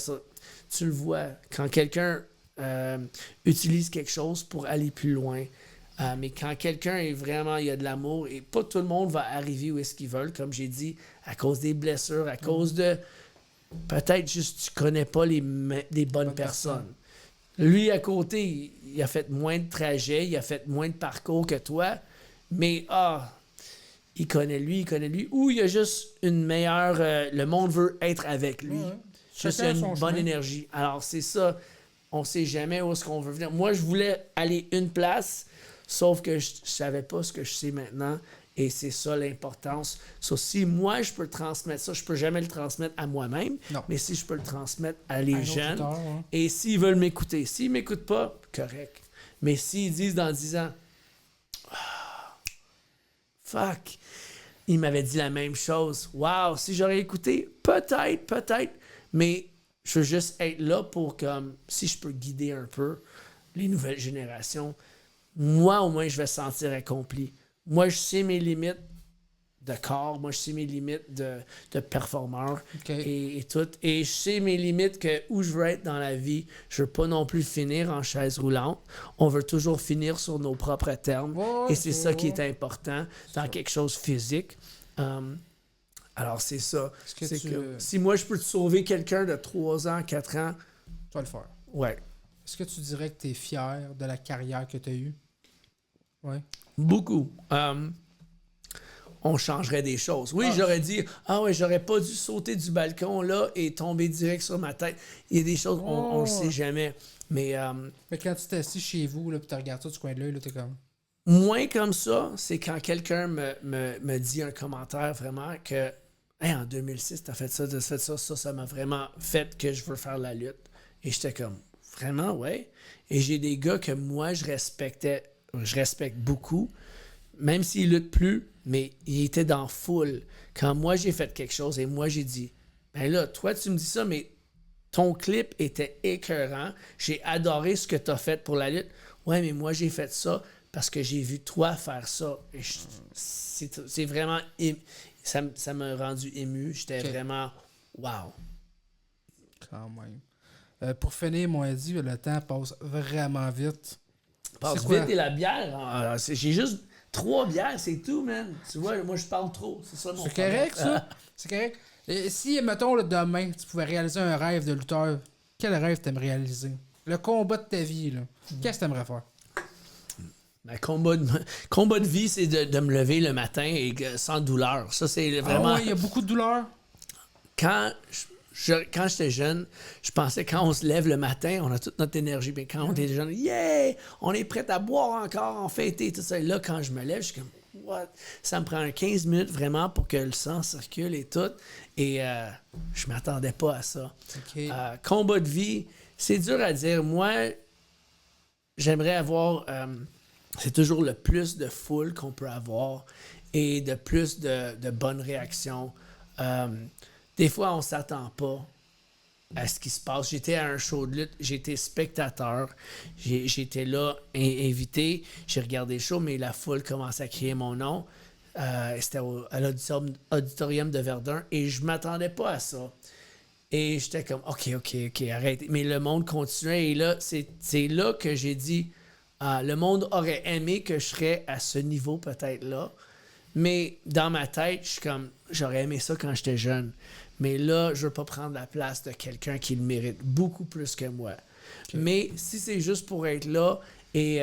Tu le vois. Quand quelqu'un utilise quelque chose pour aller plus loin. Mais quand quelqu'un est vraiment, il y a de l'amour, et pas tout le monde va arriver où est-ce qu'ils veulent, comme j'ai dit, à cause des blessures, à cause de peut-être juste tu connais pas les bonnes personnes. Lui, à côté, il a fait moins de trajets, il a fait moins de parcours que toi, mais il connaît lui, ou il a juste une meilleure... le monde veut être avec lui. Ouais. Juste Chacun il y a son une bonne chemin. énergie. Alors, c'est ça. On sait jamais où est-ce qu'on veut venir. Moi, je voulais aller une place, sauf que je savais pas ce que je sais maintenant. Et c'est ça l'importance. Si moi, je peux transmettre ça, je peux jamais le transmettre à moi-même, Non. mais si je peux le transmettre à les Un autre jeunes, lutteur, ouais. et s'ils veulent m'écouter, s'ils m'écoutent pas, correct. Mais s'ils disent dans 10 ans, fuck, il m'avait dit la même chose. Wow, si j'aurais écouté, peut-être, mais je veux juste être là pour comme, si je peux guider un peu les nouvelles générations, moi au moins je vais me sentir accompli. Moi je sais mes limites de corps, moi je sais mes limites de performeur OK. et tout. Et je sais mes limites que où je veux être dans la vie, je veux pas non plus finir en chaise roulante. On veut toujours finir sur nos propres termes. Ouais, Et c'est ça qui est ouais. important dans quelque chose de physique. Alors c'est ça. Est-ce que C'est tu- que si moi je peux te sauver quelqu'un de 3 ans, 4 ans, Tu vas le faire. ouais. Est-ce que tu dirais que tu es fier de la carrière que tu as eue? Oui. Beaucoup. On changerait des choses. Oui, j'aurais dit, j'aurais pas dû sauter du balcon là et tomber direct sur ma tête. Il y a des choses, on le sait jamais. Mais Mais quand tu t'es assis chez vous, là, puis tu regardes ça du coin de l'œil, là, t'es comme... moins comme ça, c'est quand quelqu'un me dit un commentaire vraiment que, hey, en 2006, t'as fait ça, ça m'a vraiment fait que je veux faire la lutte. Et j'étais comme, vraiment, ouais. Et j'ai des gars que moi, je respecte beaucoup, même s'ils luttent plus, mais ils étaient dans foule. Quand moi, j'ai fait quelque chose et moi, j'ai dit, ben là, toi, tu me dis ça, mais ton clip était écœurant. J'ai adoré ce que tu as fait pour la lutte. Ouais, mais moi, j'ai fait ça parce que j'ai vu toi faire ça. Et c'est vraiment... Ça m'a rendu ému. J'étais Ok. vraiment... Wow. Quand même. Pour finir, moi, dit, le temps passe vraiment vite. Passe C'est quoi? vite et la bière. J'ai juste 3 bières, c'est tout, man. Tu vois, moi, je parle trop. C'est ça mon C'est problème. correct, ça? C'est correct. Et si, mettons, là, demain, tu pouvais réaliser un rêve de lutteur, quel rêve t'aimerais réaliser? Le combat de ta vie, là. Qu'est-ce que t'aimerais faire? Ma combat de vie, c'est de me lever le matin et sans douleur. Ça, c'est vraiment... Ah ouais, il y a beaucoup de douleur. Quand j'étais jeune, je pensais quand on se lève le matin, on a toute notre énergie. Mais quand on est jeune, yeah! On est prêt à boire encore, en fêter, tout ça. Et là, quand je me lève, je suis comme, what? Ça me prend 15 minutes vraiment pour que le sang circule et tout. Et je m'attendais pas à ça. OK. Combat de vie, c'est dur à dire. Moi, j'aimerais avoir... c'est toujours le plus de foule qu'on peut avoir et de plus de bonnes réactions. Des fois, on ne s'attend pas à ce qui se passe. J'étais à un show de lutte, j'étais spectateur, j'étais là, invité, j'ai regardé le show, mais la foule commençait à crier mon nom. C'était à l'auditorium de Verdun et je m'attendais pas à ça. Et j'étais comme, OK, arrête. Mais le monde continuait et là, c'est là que j'ai dit, le monde aurait aimé que je serais à ce niveau peut-être là. Mais dans ma tête, je suis comme, j'aurais aimé ça quand j'étais jeune. Mais là, je veux pas prendre la place de quelqu'un qui le mérite beaucoup plus que moi. Okay. Mais si c'est juste pour être là et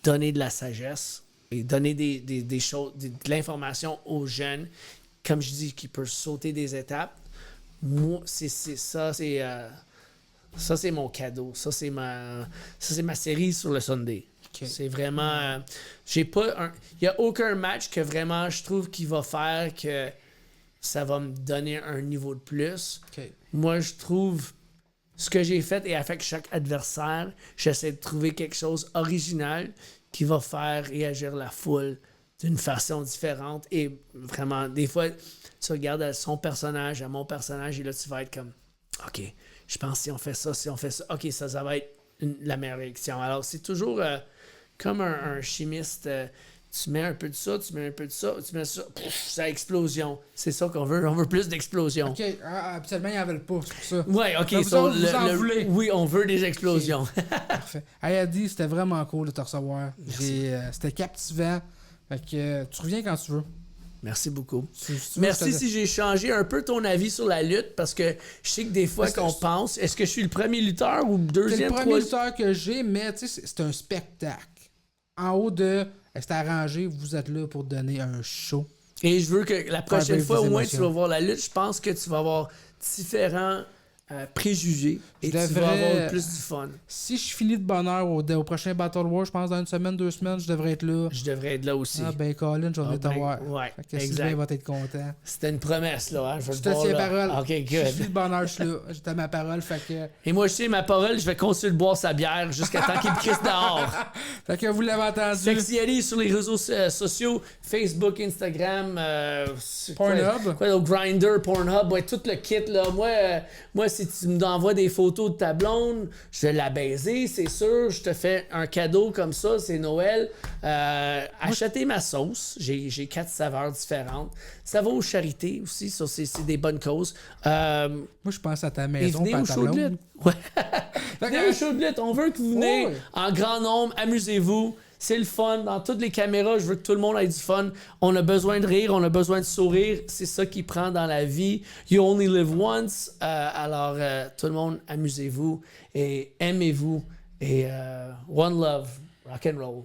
donner de la sagesse et donner des choses, de l'information aux jeunes, comme je dis, qui peuvent sauter des étapes, moi, ça, c'est mon cadeau. Ça, c'est ma série sur le Sunday. Okay. C'est vraiment... il n'y a aucun match que vraiment je trouve qui va faire que ça va me donner un niveau de plus. Okay. Moi, je trouve ce que j'ai fait et avec chaque adversaire, j'essaie de trouver quelque chose original qui va faire réagir la foule d'une façon différente. Et vraiment, des fois, tu regardes à son personnage, à mon personnage, et là, tu vas être comme, OK, je pense si on fait ça, OK, ça va être la meilleure réaction. Alors, c'est toujours comme un chimiste. Tu mets un peu de ça, tu mets un peu de ça, tu mets ça, ça explosion. C'est ça qu'on veut. On veut plus d'explosions. OK. Habituellement, ils n'en veulent pas, c'est pour ça. Ouais, OK. Vous en voulez. Oui, on veut des explosions. Okay. Parfait. Hey, Adi, c'était vraiment cool de te recevoir. C'était captivant. Fait que tu reviens quand tu veux. Merci beaucoup. Si tu veux, Merci je te- si j'ai changé un peu ton avis sur la lutte, parce que je sais que des fois Parce que qu'on je- pense, est-ce que je suis le premier lutteur ou le C'est deuxième, le premier troisième? lutteur que j'ai, mais tu sais, c'est un spectacle. En haut de c'est arrangé, vous êtes là pour donner un show. Et je veux que la prochaine vivre fois, des au moins, émotions. tu vas voir la lutte. Je pense que tu vas avoir différents préjugés et tu vas devrais- avoir plus du fun. Si je finis de bonne heure au prochain Battle War, je pense dans une semaine, 2 semaines, je devrais être là. Je devrais être là aussi. Ah ben Colin, je vais venir te voir. Ouais, Fait que exact. Sylvain va être content. C'était une promesse, là. Hein? Je, vais Je te te voir, tiens là. parole. OK, Je suis good. de bonne heure, je suis là. J'ai ma parole, fait que... Et moi, je sais ma parole, je vais continuer de boire sa bière jusqu'à temps qu'il me crisse dehors. Fait que vous l'avez entendu. Sexy Ali sur les réseaux sociaux, Facebook, Instagram, Pornhub. quoi d'autre? Grindr, Pornhub, ouais, tout le kit là. Moi, si tu m'envoies des photos de ta blonde, je vais la baiser, c'est sûr. Je te fais un cadeau comme ça, c'est Noël. Achetez ma sauce. J'ai 4 saveurs différentes. Ça va aux charités aussi, ça c'est des bonnes causes. Moi, je pense à ta Et maison, venez pas à au ta show de blonde. lutte. Ouais. Fait Venez que- au show de lutte. On veut que vous venez Ouais. en grand nombre. Amusez-vous. C'est le fun. Dans toutes les caméras, je veux que tout le monde ait du fun. On a besoin de rire, on a besoin de sourire. C'est ça qui prend dans la vie. You only live once. Alors, tout le monde, amusez-vous et aimez-vous. Et one love. Rock and roll.